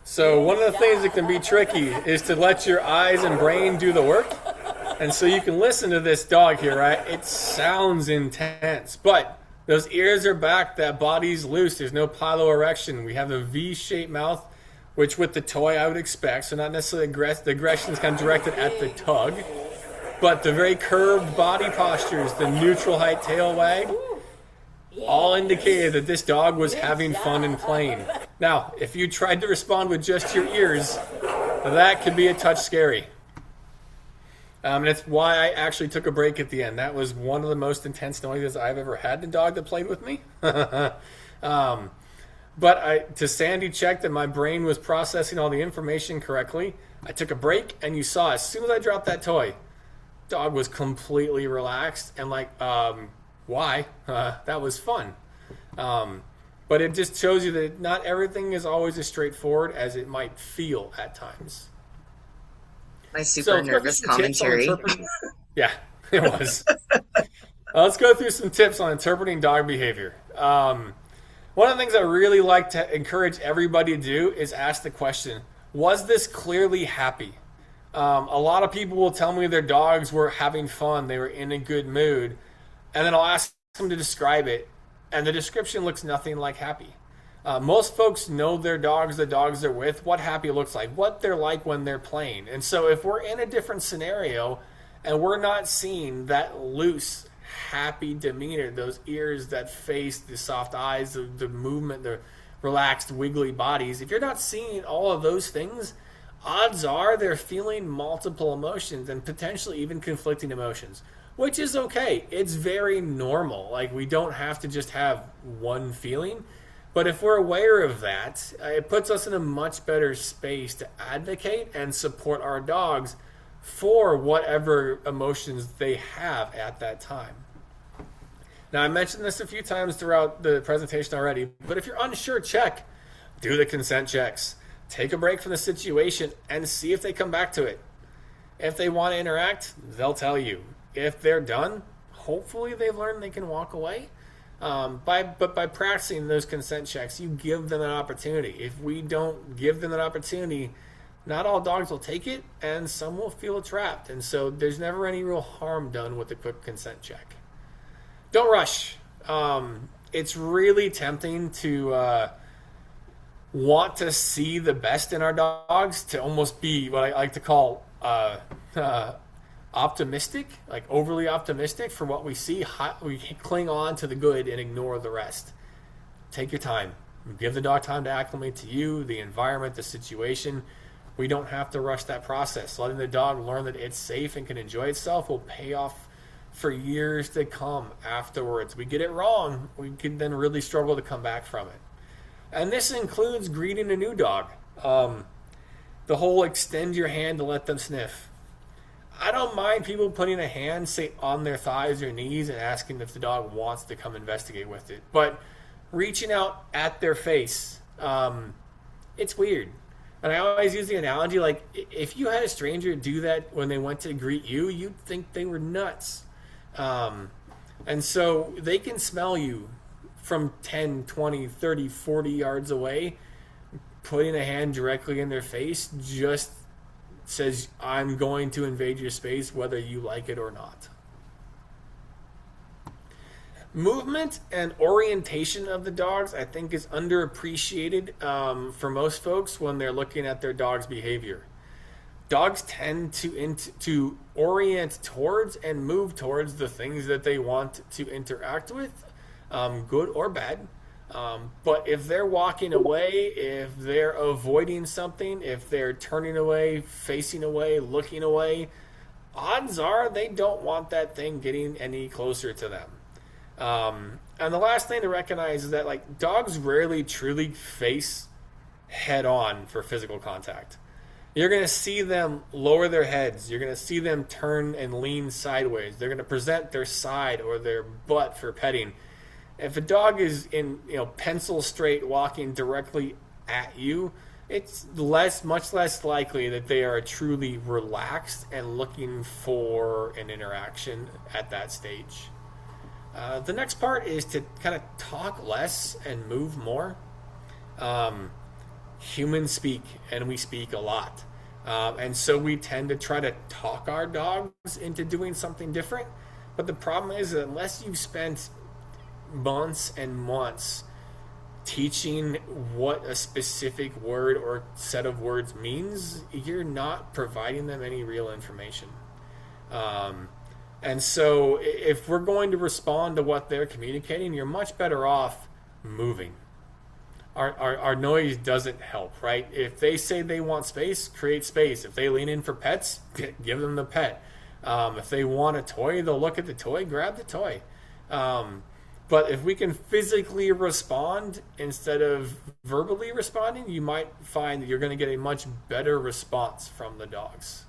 So one of the things that can be tricky is to let your eyes and brain do the work. And so you can listen to this dog here, right? It sounds intense, but those ears are back, that body's loose, there's no piloerection. We have a V-shaped mouth, which with the toy I would expect, so not necessarily the aggression is kind of directed at the tug, but the very curved body postures, the neutral height tail wag, all indicated that this dog was having fun and playing. Now, if you tried to respond with just your ears, that could be a touch scary. And that's why I actually took a break at the end. That was one of the most intense noises I've ever had in a dog that played with me. But to sanity check that my brain was processing all the information correctly, I took a break, and you saw as soon as I dropped that toy, dog was completely relaxed and like, why? That was fun. But it just shows you that not everything is always as straightforward as it might feel at times. My super nervous commentary. Yeah, it was. Let's go through some tips on interpreting dog behavior. One of the things I really like to encourage everybody to do is ask the question, was this clearly happy? A lot of people will tell me their dogs were having fun, they were in a good mood, and then I'll ask them to describe it, and the description looks nothing like happy. Most folks know their dogs, the dogs they're with, what happy looks like, what they're like when they're playing. And so if we're in a different scenario and we're not seeing that loose, happy demeanor, those ears, that face, the soft eyes, the movement, the relaxed, wiggly bodies, if you're not seeing all of those things, odds are they're feeling multiple emotions and potentially even conflicting emotions, which is okay. It's very normal. Like, we don't have to just have one feeling. But if we're aware of that, it puts us in a much better space to advocate and support our dogs for whatever emotions they have at that time. Now, I mentioned this a few times throughout the presentation already, but if you're unsure, check. Do the consent checks. Take a break from the situation and see if they come back to it. If they want to interact, they'll tell you. If they're done, hopefully they've learned they can walk away. But by practicing those consent checks, you give them an opportunity. If we don't give them an opportunity, not all dogs will take it, and some will feel trapped. And so there's never any real harm done with a quick consent check. Don't rush. It's really tempting to want to see the best in our dogs, to almost be what I like to call optimistic, like overly optimistic for what we see. We cling on to the good and ignore the rest. Take your time. Give the dog time to acclimate to you, the environment, the situation. We don't have to rush that process. Letting the dog learn that it's safe and can enjoy itself will pay off for years to come afterwards. We get it wrong, we can then really struggle to come back from it. And this includes greeting a new dog. The whole extend your hand to let them sniff. I don't mind people putting a hand, say, on their thighs or knees and asking if the dog wants to come investigate with it. But reaching out at their face, it's weird. And I always use the analogy, like, if you had a stranger do that when they went to greet you, you'd think they were nuts. And so they can smell you from 10, 20, 30, 40 yards away. Putting a hand directly in their face just says, I'm going to invade your space whether you like it or not. Movement and orientation of the dogs, I think, is underappreciated for most folks when they're looking at their dog's behavior. Dogs tend to orient towards and move towards the things that they want to interact with, good or bad. But if they're walking away, if they're avoiding something, if they're turning away, facing away, looking away, odds are they don't want that thing getting any closer to them. And the last thing to recognize is that, like, dogs rarely truly face head on for physical contact. You're going to see them lower their heads. You're going to see them turn and lean sideways. They're going to present their side or their butt for petting. If a dog is in, pencil straight walking directly at you, it's much less likely that they are truly relaxed and looking for an interaction at that stage. The next part is to kind of talk less and move more. Humans speak, and we speak a lot. And so we tend to try to talk our dogs into doing something different. But the problem is that unless you've spent months and months teaching what a specific word or set of words means, you're not providing them any real information. And so if we're going to respond to what they're communicating, you're much better off moving. Our noise doesn't help, right? If they say they want space, create space. If they lean in for pets, give them the pet. If they want a toy, they'll look at the toy, grab the toy. But if we can physically respond instead of verbally responding, you might find that you're going to get a much better response from the dogs.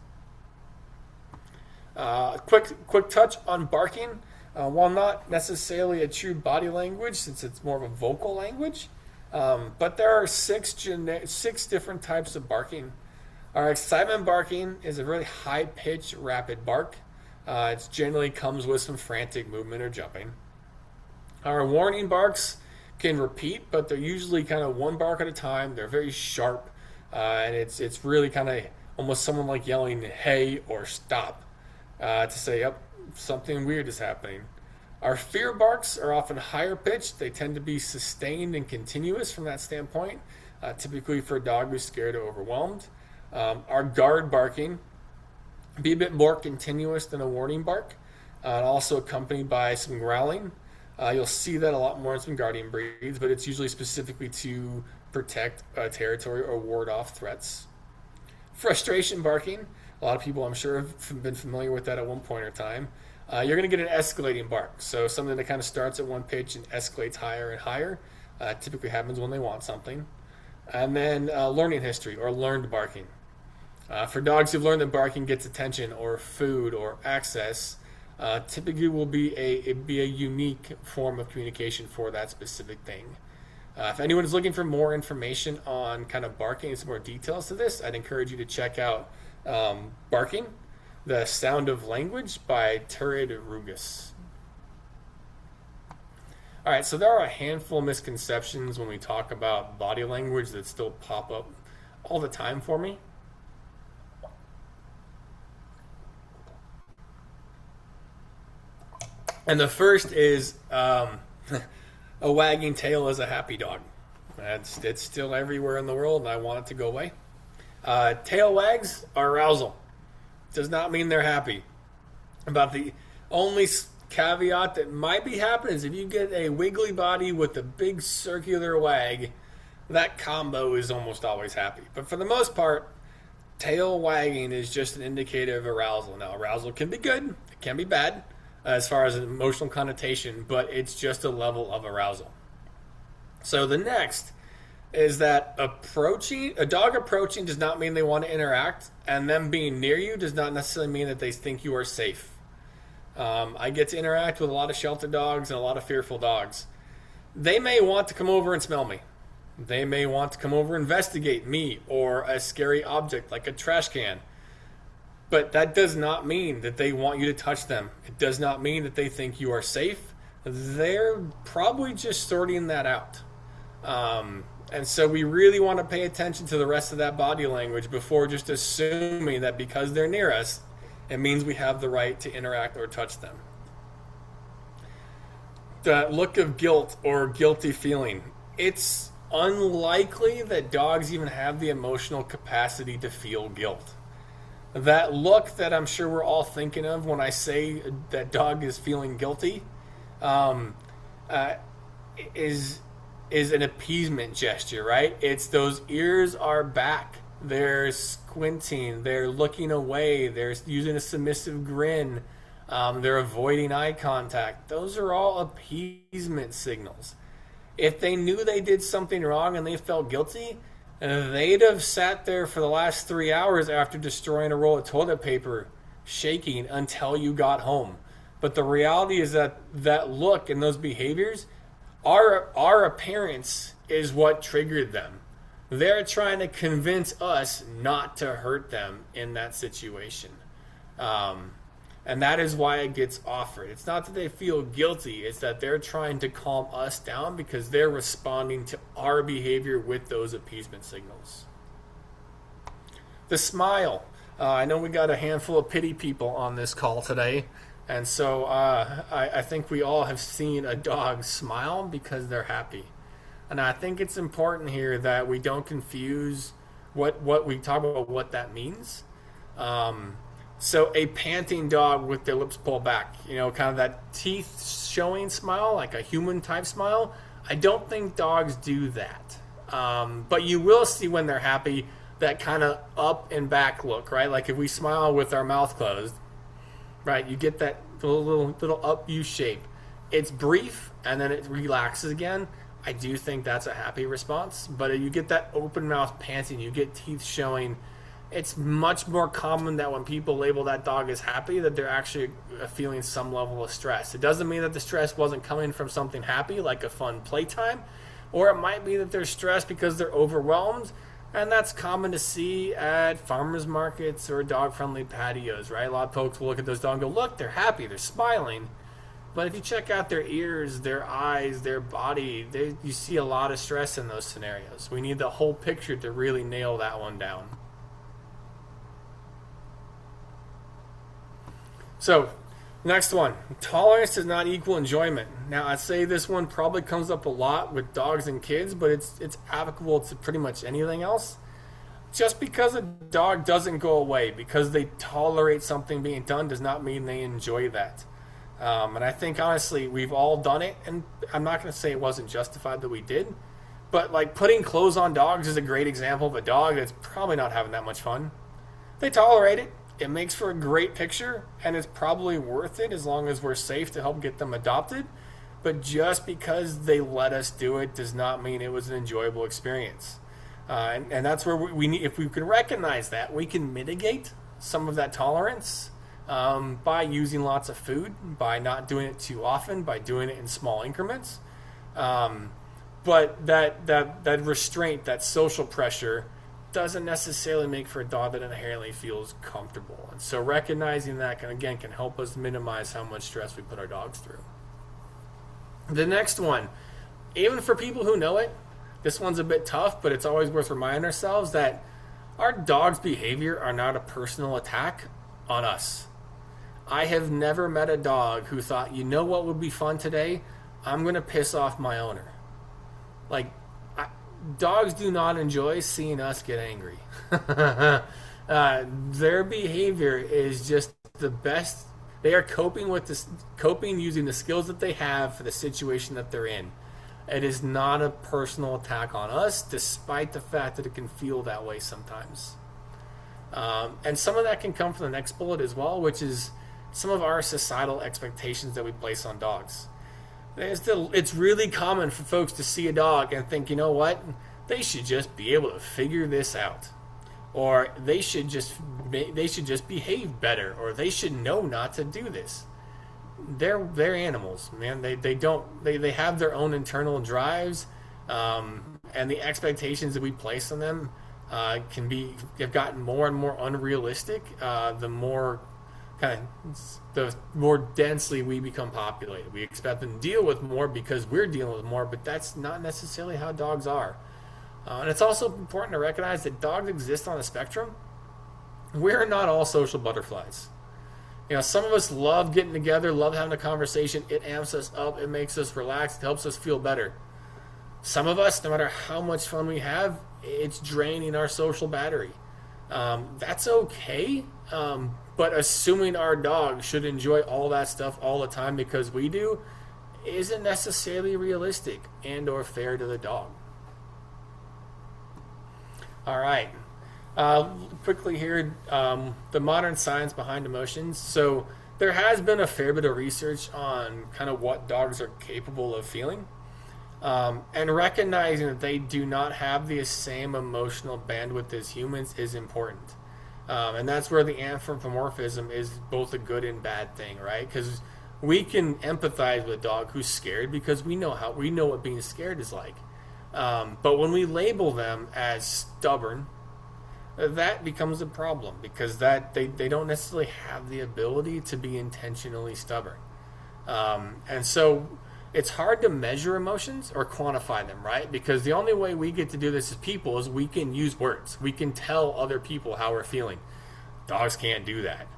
Quick touch on barking. While not necessarily a true body language, since it's more of a vocal language, but there are six different types of barking. Our excitement barking is a really high-pitched, rapid bark. It generally comes with some frantic movement or jumping. Our warning barks can repeat, but they're usually kind of one bark at a time. They're very sharp, and it's really kind of almost someone like yelling "hey" or "stop" to say, "Yep, something weird is happening." Our fear barks are often higher pitched. They tend to be sustained and continuous from that standpoint, typically for a dog who's scared or overwhelmed. Our guard barking be a bit more continuous than a warning bark, and also accompanied by some growling. You'll see that a lot more in some guardian breeds, but it's usually specifically to protect territory or ward off threats. Frustration barking. A lot of people, I'm sure, have been familiar with that at one point or time. You're going to get an escalating bark. So something that kind of starts at one pitch and escalates higher and higher. Typically happens when they want something. And then learning history or learned barking. For dogs who've learned that barking gets attention or food or access, typically will be a unique form of communication for that specific thing. If anyone is looking for more information on kind of barking and some more details to this, I'd encourage you to check out Barking, The Sound of Language by Turid Rugus. All right, so there are a handful of misconceptions when we talk about body language that still pop up all the time for me. And the first is a wagging tail is a happy dog. It's still everywhere in the world, and I want it to go away. Tail wags are arousal. Does not mean they're happy. About the only caveat that might be happening is if you get a wiggly body with a big circular wag, that combo is almost always happy. But for the most part, tail wagging is just an indicator of arousal. Now, arousal can be good, it can be bad as far as an emotional connotation, but it's just a level of arousal. So the next is that a dog approaching does not mean they want to interact, and them being near you does not necessarily mean that they think you are safe. I get to interact with a lot of shelter dogs and a lot of fearful dogs. They may want to come over and smell me. They may want to come over and investigate me or a scary object like a trash can. But that does not mean that they want you to touch them. It does not mean that they think you are safe. They're probably just sorting that out. And so we really want to pay attention to the rest of that body language before just assuming that because they're near us, it means we have the right to interact or touch them. The look of guilt or guilty feeling. It's unlikely that dogs even have the emotional capacity to feel guilt. That look that I'm sure we're all thinking of when I say that dog is feeling guilty is an appeasement gesture, right? It's those ears are back. They're squinting. They're looking away. They're using a submissive grin. They're avoiding eye contact. Those are all appeasement signals. If they knew they did something wrong and they felt guilty, they'd have sat there for the last 3 hours after destroying a roll of toilet paper, shaking until you got home. But the reality is that that look and those behaviors, our appearance is what triggered them. They're trying to convince us not to hurt them in that situation. And that is why it gets offered. It's not that they feel guilty. It's that they're trying to calm us down because they're responding to our behavior with those appeasement signals. The smile. I know we got a handful of pity people on this call today. And so I think we all have seen a dog smile because they're happy. And I think it's important here that we don't confuse what we talk about, what that means. So a panting dog with their lips pulled back, kind of that teeth showing smile, like a human type smile. I don't think dogs do that. But you will see when they're happy that kind of up and back look, right? Like if we smile with our mouth closed, right, you get that little up U shape. It's brief and then it relaxes again. I do think that's a happy response. But you get that open mouth panting, you get teeth showing. It's much more common that when people label that dog as happy, that they're actually feeling some level of stress. It doesn't mean that the stress wasn't coming from something happy, like a fun playtime, or it might be that they're stressed because they're overwhelmed, and that's common to see at farmers markets or dog-friendly patios, right? A lot of folks will look at those dogs and go, look, they're happy, they're smiling. But if you check out their ears, their eyes, their body, you see a lot of stress in those scenarios. We need the whole picture to really nail that one down. So, next one. Tolerance does not equal enjoyment. Now, I'd say this one probably comes up a lot with dogs and kids, but it's applicable to pretty much anything else. Just because a dog doesn't go away, because they tolerate something being done, does not mean they enjoy that. And I think, honestly, we've all done it, and I'm not going to say it wasn't justified that we did, but like putting clothes on dogs is a great example of a dog that's probably not having that much fun. They tolerate it. It makes for a great picture, and it's probably worth it as long as we're safe to help get them adopted. But just because they let us do it does not mean it was an enjoyable experience. And that's where we need, if we can recognize that, we can mitigate some of that tolerance by using lots of food, by not doing it too often, by doing it in small increments. But that restraint, that social pressure, doesn't necessarily make for a dog that inherently feels comfortable. And so recognizing that can help us minimize how much stress we put our dogs through. The next one, even for people who know it, this one's a bit tough, but it's always worth reminding ourselves that our dog's behavior are not a personal attack on us. I have never met a dog who thought, you know what would be fun today? I'm going to piss off my owner. Like, dogs do not enjoy seeing us get angry. Their behavior is just the best. They are coping using the skills that they have for the situation that they're in. It is not a personal attack on us, despite the fact that it can feel that way sometimes. And some of that can come from the next bullet as well, which is some of our societal expectations that we place on dogs. It's really common for folks to see a dog and think, you know what, they should just be able to figure this out, or they should just behave better, or they should know not to do this. They're animals, man. They have their own internal drives, and the expectations that we place on them have gotten more and more unrealistic. The more densely we become populated. We expect them to deal with more because we're dealing with more, but that's not necessarily how dogs are. And it's also important to recognize that dogs exist on a spectrum. We're not all social butterflies. You know, some of us love getting together, love having a conversation. It amps us up. It makes us relax. It helps us feel better. Some of us, no matter how much fun we have, it's draining our social battery. That's okay. But assuming our dog should enjoy all that stuff all the time because we do isn't necessarily realistic and or fair to the dog. All right. Quickly here, the modern science behind emotions. So there has been a fair bit of research on kind of what dogs are capable of feeling. And recognizing that they do not have the same emotional bandwidth as humans is important. And that's where the anthropomorphism is both a good and bad thing, right? Because we can empathize with a dog who's scared because we know what being scared is like. But when we label them as stubborn, that becomes a problem because they don't necessarily have the ability to be intentionally stubborn. And so it's hard to measure emotions or quantify them, right? Because the only way we get to do this as people is we can use words. We can tell other people how we're feeling. Dogs can't do that.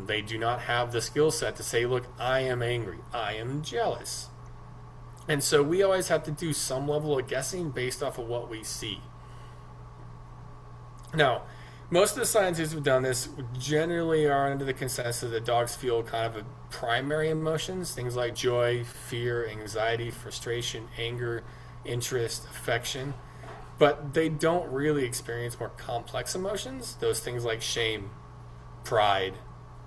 They do not have the skill set to say, look, I am angry. I am jealous. And so we always have to do some level of guessing based off of what we see. Now, most of the scientists who've done this generally are under the consensus that dogs feel kind of a primary emotions, things like joy, fear, anxiety, frustration, anger, interest, affection, but they don't really experience more complex emotions, those things like shame, pride,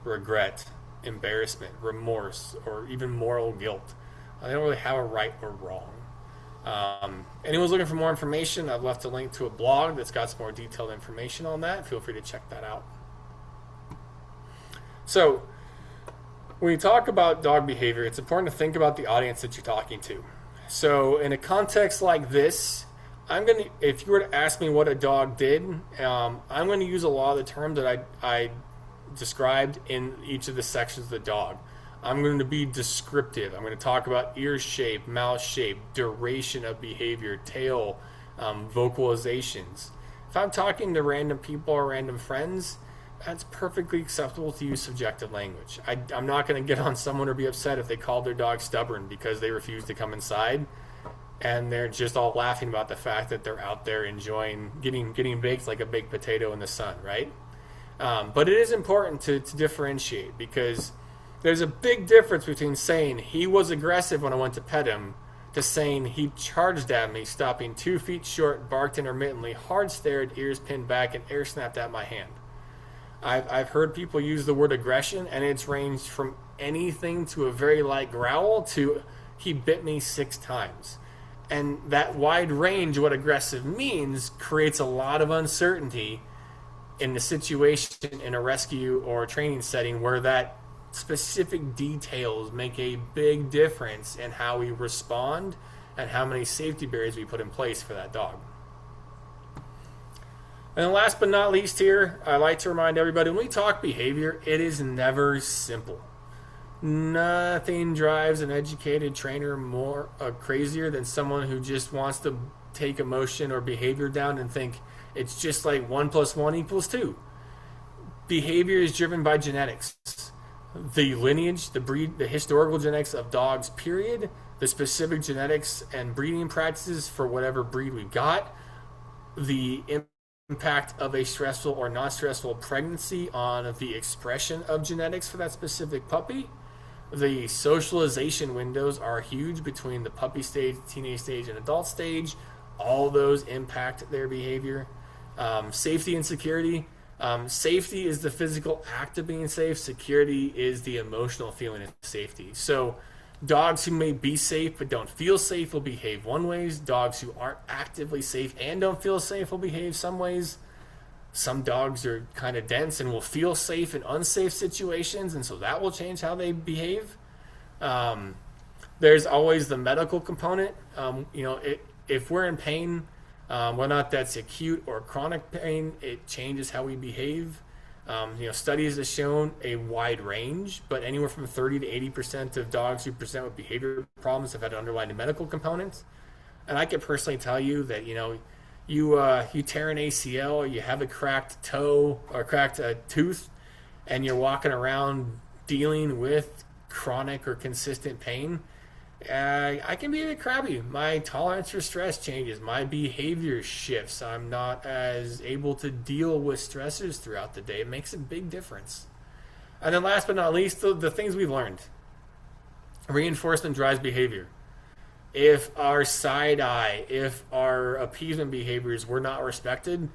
regret, embarrassment, remorse, or even moral guilt. They don't really have a right or wrong. Anyone's looking for more information, I've left a link to a blog that's got some more detailed information on that. Feel free to check that out. So, when you talk about dog behavior, it's important to think about the audience that you're talking to. So, in a context like this, if you were to ask me what a dog did, I'm going to use a lot of the terms that I described in each of the sections of the dog. I'm going to be descriptive. I'm going to talk about ear shape, mouth shape, duration of behavior, tail, vocalizations. If I'm talking to random people or random friends, that's perfectly acceptable to use subjective language. I'm not going to get on someone or be upset if they call their dog stubborn because they refuse to come inside, and they're just all laughing about the fact that they're out there enjoying getting baked like a baked potato in the sun, right? But it is important to differentiate, because there's a big difference between saying he was aggressive when I went to pet him to saying he charged at me, stopping 2 feet short, barked intermittently, hard stared, ears pinned back, and air snapped at my hand. I've heard people use the word aggression, and it's ranged from anything to a very light growl to he bit me 6 times. And that wide range of what aggressive means creates a lot of uncertainty in the situation in a rescue or a training setting, where that specific details make a big difference in how we respond and how many safety barriers we put in place for that dog. And then last but not least here, I like to remind everybody, when we talk behavior, it is never simple. Nothing drives an educated trainer more crazier than someone who just wants to take emotion or behavior down and think it's just like 1 + 1 = 2. Behavior is driven by genetics. The lineage, the breed, the historical genetics of dogs, period, the specific genetics and breeding practices for whatever breed we got, the impact of a stressful or non-stressful pregnancy on the expression of genetics for that specific puppy. The socialization windows are huge between the puppy stage, teenage stage, and adult stage. All those impact their behavior. Safety and security. Safety is the physical act of being safe. Security is the emotional feeling of safety. So dogs who may be safe but don't feel safe will behave one ways. Dogs who aren't actively safe and don't feel safe will behave some ways. Some dogs are kind of dense and will feel safe in unsafe situations, and so that will change how they behave. There's always the medical component. If we're in pain, whether or not that's acute or chronic pain, it changes how we behave. Studies have shown a wide range, but anywhere from 30 to 80% of dogs who present with behavior problems have had an underlying medical component. And I can personally tell you that, you tear an ACL, or you have a cracked toe or cracked tooth, and you're walking around dealing with chronic or consistent pain, I can be a bit crabby. My tolerance for stress changes. My behavior shifts. I'm not as able to deal with stressors throughout the day. It makes a big difference. And then last but not least, the things we've learned. Reinforcement drives behavior. If our side eye, if our appeasement behaviors were not respected,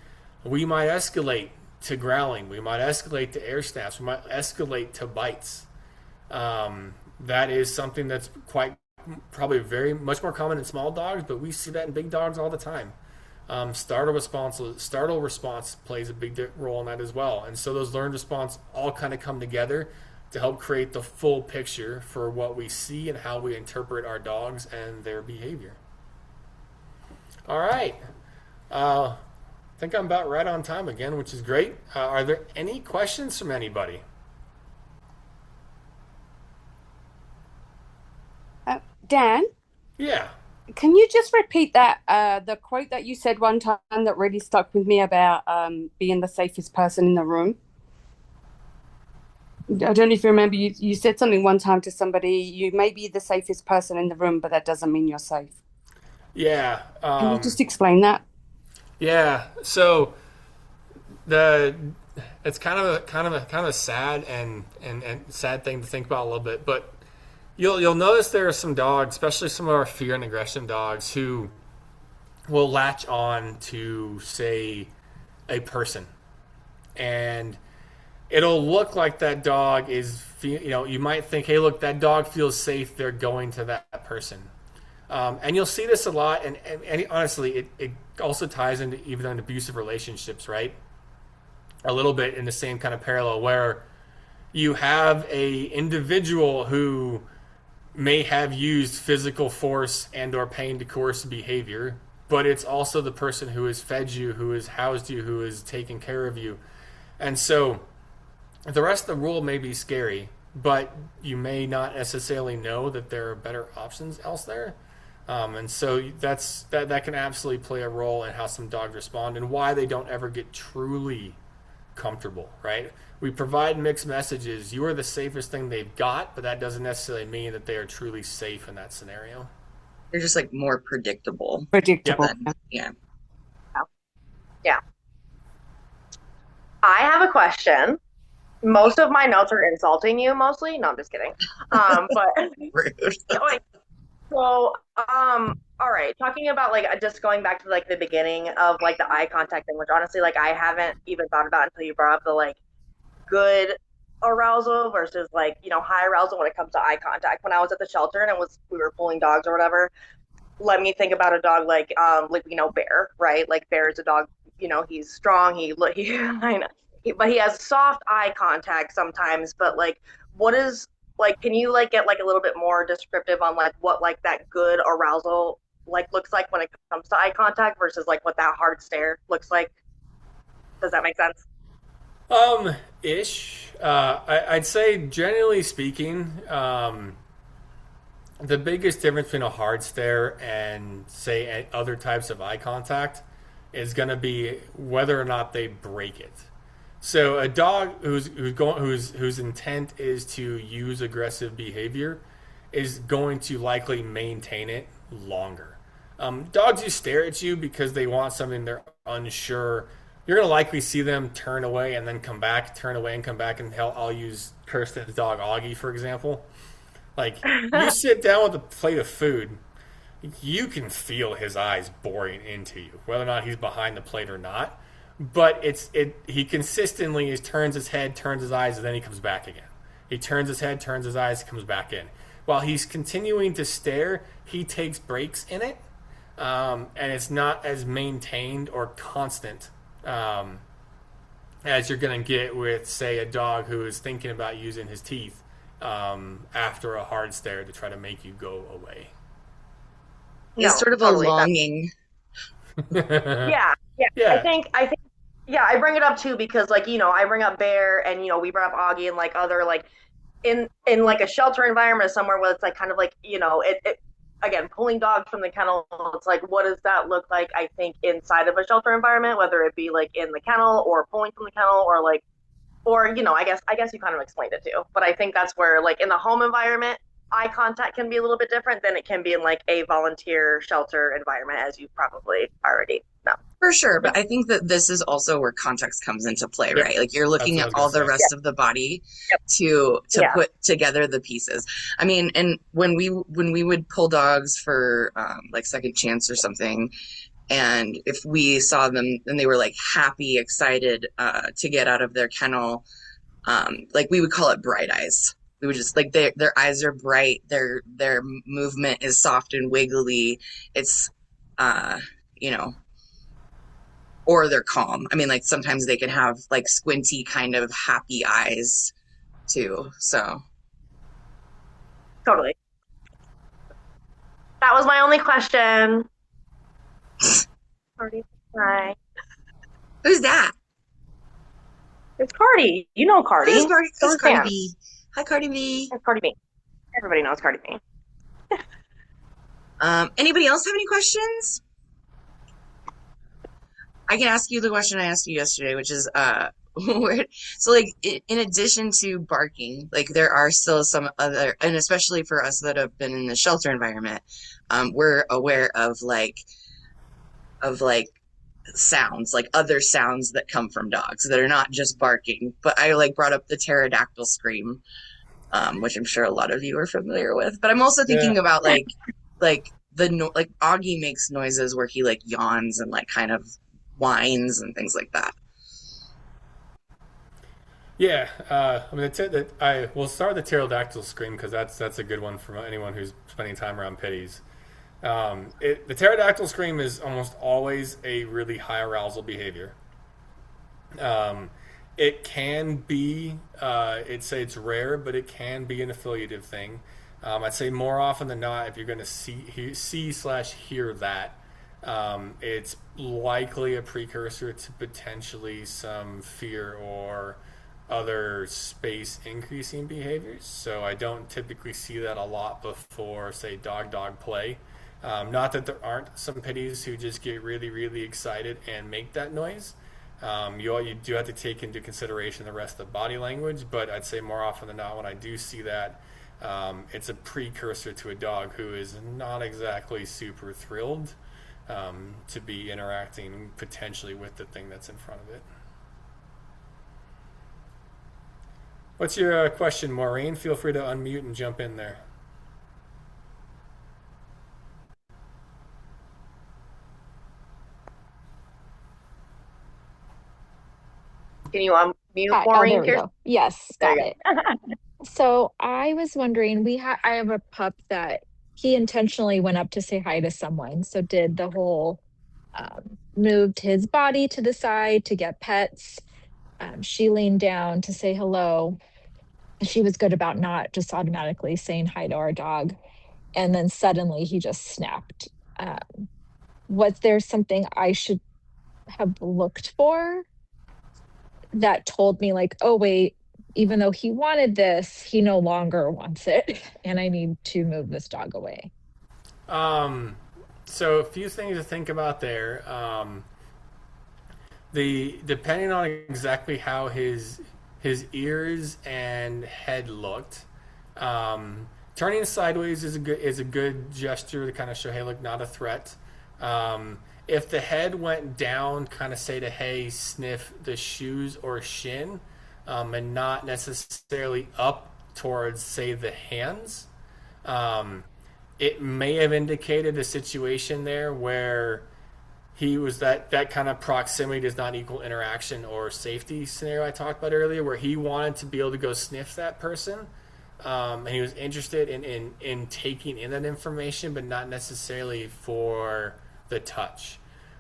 we might escalate to growling. We might escalate to air snaps. We might escalate to bites. That is something that's probably very much more common in small dogs, but we see that in big dogs all the time. Startle response plays a big role in that as well. And so those learned response all kind of come together to help create the full picture for what we see and how we interpret our dogs and their behavior. All right. I think I'm about right on time again, which is great. Are there any questions from anybody? Dan? Yeah. Can you just repeat that, the quote that you said one time that really stuck with me about being the safest person in the room? I don't know if you remember, you said something one time to somebody, you may be the safest person in the room, but that doesn't mean you're safe. Yeah. Can you just explain that? Yeah. So it's kind of a sad and sad thing to think about a little bit, but you'll notice there are some dogs, especially some of our fear and aggression dogs, who will latch on to, say, a person, and it'll look like that dog is, you might think, hey, look, that dog feels safe, they're going to that person. And you'll see this a lot, and honestly, it also ties into even in abusive relationships, right? A little bit in the same kind of parallel, where you have a individual who may have used physical force and or pain to coerce behavior, but it's also the person who has fed you, who has housed you, who has taken care of you. And so the rest of the world may be scary, but you may not necessarily know that there are better options elsewhere. And so that can absolutely play a role in how some dogs respond and why they don't ever get truly comfortable, right? We provide mixed messages. You are the safest thing they've got, but that doesn't necessarily mean that they are truly safe in that scenario. They're just like more predictable Yep. Predictable. than, yeah. Yeah. I have a question. Most of my notes are insulting you mostly. No, I'm just kidding. But Rude. wait, so all right, talking about like just going back to like the beginning of like the eye contact thing, which honestly like I haven't even thought about until you brought up the like good arousal versus like, high arousal when it comes to eye contact. When I was at the shelter and we were pulling dogs or whatever, let me think about a dog like Bear, right? Like Bear is a dog, he's strong, he I know, but he has soft eye contact sometimes. But like, what is like? Can you like get like a little bit more descriptive on like what like that good arousal like looks like when it comes to eye contact versus like what that hard stare looks like? Does that make sense? Ish. I'd say generally speaking, the biggest difference between a hard stare and say other types of eye contact is going to be whether or not they break it. So a dog whose intent is to use aggressive behavior is going to likely maintain it longer. Dogs who stare at you because they want something they're unsure, you're going to likely see them turn away and then come back, turn away and come back. And hell, I'll use Kirsten's dog Augie for example. Like you sit down with a plate of food, you can feel his eyes boring into you, whether or not he's behind the plate or not. But he consistently turns his head, turns his eyes, and then he comes back again. He turns his head, turns his eyes, comes back in. While he's continuing to stare, he takes breaks in it, and it's not as maintained or constant as you're going to get with, say, a dog who is thinking about using his teeth after a hard stare to try to make you go away. It's sort of totally. a longing. Yeah. Yeah. I think yeah, I bring it up too because like, I bring up Bear and we brought up Augie and like other like in like a shelter environment or somewhere where it's like kind of like, it again, pulling dogs from the kennel, it's like what does that look like, I think, inside of a shelter environment, whether it be like in the kennel or pulling from the kennel or like or I guess you kind of explained it too. But I think that's where like in the home environment, eye contact can be a little bit different than it can be in like a volunteer shelter environment, as you probably already know. For sure, but I think that this is also where context comes into play, Yep. right? Like you're looking That's at what I all was the gonna say. rest of the body Yep. to Yeah. put together the pieces. I mean, and when we would pull dogs for like second chance or something, and if we saw them and they were like happy, excited to get out of their kennel, like we would call it bright eyes. We would just like their eyes are bright, their movement is soft and wiggly. It's you know, or they're calm. I mean, like sometimes they can have like squinty kind of happy eyes too. So Totally. That was my only question. Cardi, hi. who's that? It's Cardi. You know Cardi. Who's Cardi? So Who's is Cardi Dan. B? Hi, Cardi B. It's Cardi B. Everybody knows Cardi B. Anybody else have any questions? I can ask you the question I asked you yesterday, which is, so like in addition to barking, like there are still some other, and especially for us that have been in the shelter environment, we're aware of like sounds, like other sounds that come from dogs that are not just barking. But I like brought up the pterodactyl scream, which I'm sure a lot of you are familiar with. But I'm also thinking about like like Augie makes noises where he like yawns and like kind of whines and things like that. Yeah, I mean, we'll start with the pterodactyl scream because that's a good one for anyone who's spending time around pitties. The pterodactyl scream is almost always a really high arousal behavior. It can be, it's rare, but it can be an affiliative thing. I'd say more often than not, if you're going to see/hear that, it's likely a precursor to potentially some fear or other space increasing behaviors. So I don't typically see that a lot before, say, dog dog play. Not that there aren't some pitties who just get really, really excited and make that noise. You do have to take into consideration the rest of the body language, but I'd say more often than not, when I do see that, it's a precursor to a dog who is not exactly super thrilled to be interacting potentially with the thing that's in front of it. What's your question, Maureen? Feel free to unmute and jump in there. Can you unmute Hi. Oh, Maureen? there we go. Yes, There got you it. So I was wondering, I have a pup that he intentionally went up to say hi to someone. So did the whole moved his body to the side to get pets. She leaned down to say hello. She was good about not just automatically saying hi to our dog. And then suddenly he just snapped. Was there something I should have looked for that told me, like, oh, wait, even though he wanted this, he no longer wants it, and I need to move this dog away? So a few things to think about there. The depending on exactly how his ears and head looked, turning sideways is a good gesture to kind of show, hey, look, not a threat. If the head went down, kind of say to, hey, sniff the shoes or shin, and not necessarily up towards, say, the hands, it may have indicated a situation there where he was that kind of proximity does not equal interaction or safety scenario I talked about earlier, where he wanted to be able to go sniff that person, and he was interested in taking in that information, but not necessarily for the touch.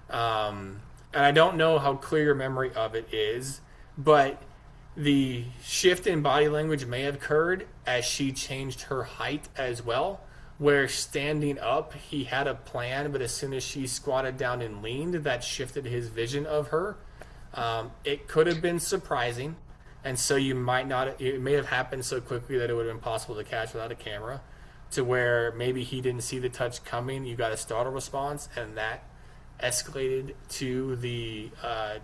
And I don't know how clear your memory of it is, but the shift in body language may have occurred as she changed her height as well, where standing up he had a plan, but as soon as she squatted down and leaned, that shifted his vision of her. It could have been surprising, and so you might not, it may have happened so quickly that it would have been possible to catch without a camera, to where maybe he didn't see the touch coming, you got a startle response, and that escalated to the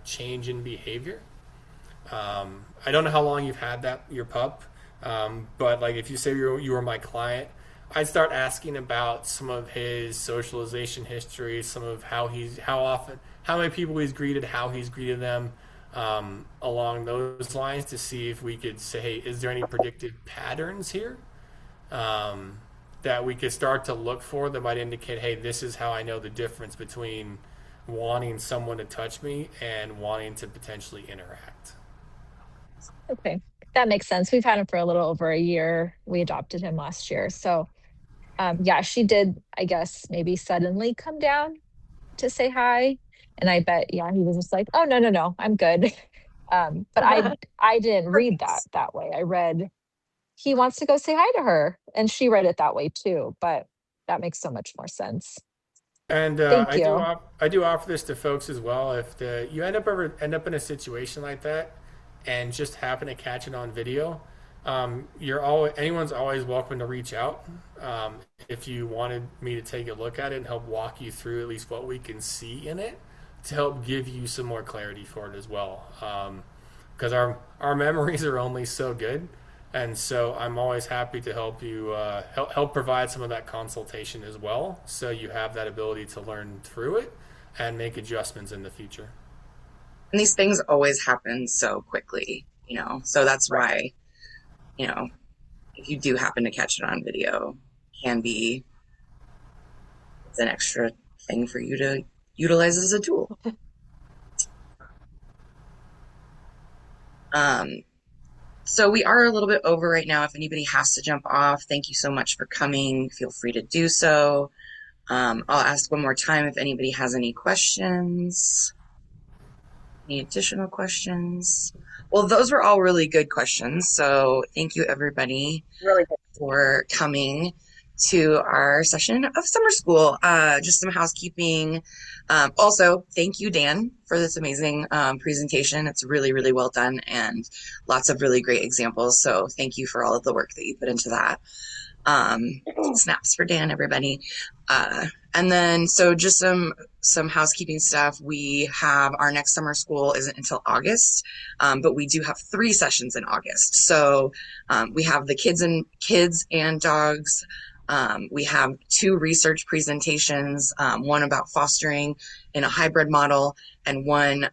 change in behavior. I don't know how long you've had your pup, but like if you say you were my client, I'd start asking about some of his socialization history, some of how many people he's greeted, how he's greeted them, along those lines, to see if we could say, hey, is there any predictive patterns here that we could start to look for that might indicate, hey, this is how I know the difference between wanting someone to touch me and wanting to potentially interact. Okay, that makes sense. We've had him for a little over a year. We adopted him last year. So yeah, she did, I guess, maybe suddenly come down to say hi. And I bet, yeah, he was just like, oh, no, no, no, I'm good. But go. I didn't read that way. I read he wants to go say hi to her, and she read it that way too. But that makes so much more sense. And Thank you. I do offer this to folks as well. If you end up in a situation like that, and just happen to catch it on video, anyone's always welcome to reach out. If you wanted me to take a look at it and help walk you through at least what we can see in it, to help give you some more clarity for it as well, because our memories are only so good. And so I'm always happy to help you help provide some of that consultation as well, so you have that ability to learn through it and make adjustments in the future. And these things always happen so quickly, so that's why, if you do happen to catch it on video, it's an extra thing for you to utilize as a tool. So we are a little bit over right now. If anybody has to jump off, thank you so much for coming. Feel free to do so. I'll ask one more time if anybody has any questions. Any additional questions? Well, those were all really good questions. So thank you, everybody, Really good. for coming. to our session of summer school. Just some housekeeping. Also, thank you, Dan, for this amazing presentation. It's really, really well done and lots of really great examples. So thank you for all of the work that you put into that. Snaps for Dan, everybody. And then, so just some housekeeping stuff. We have our next summer school isn't until August, but we do have 3 sessions in August. So we have the kids and dogs. We have 2 research presentations, one about fostering in a hybrid model and one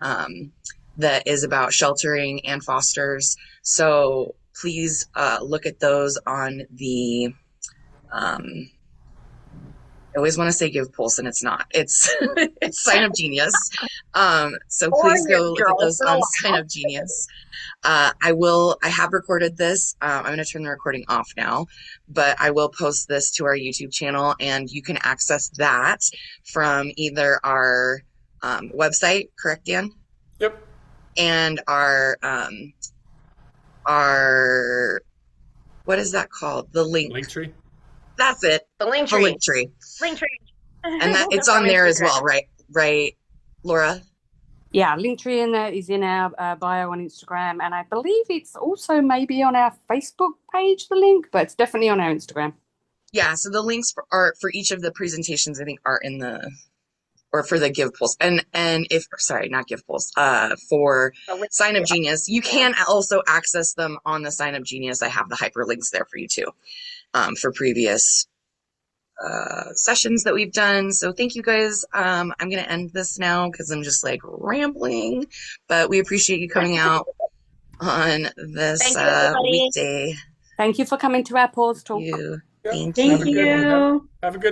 that is about sheltering and fosters. So please look at those on the, I always want to say Give Pulse, and it's not. It's it's Sign Up Genius. So please go look at those on Sign Up Genius. I have recorded this. I'm going to turn the recording off now, but I will post this to our YouTube channel, and you can access that from either our website, correct, Dan? Yep. And our what is that called? The link tree. That's it. The link The tree. link tree. Link tree. And that it's on there as well, right? Right, Laura? Yeah, Linktree is in our bio on Instagram, and I believe it's also maybe on our Facebook page, the link, but it's definitely on our Instagram. Yeah, so the links for each of the presentations, I think, are in the, or for the Give Pulse, and if, sorry, not Give Pulse, for Sign Up Genius, you can also access them on the Sign Up Genius. I have the hyperlinks there for you too, for previous sessions that we've done. So thank you guys. I'm going to end this now because I'm just like rambling, but we appreciate you coming out on this weekday. Thank you for coming to our pause talk. Thank Have you. a good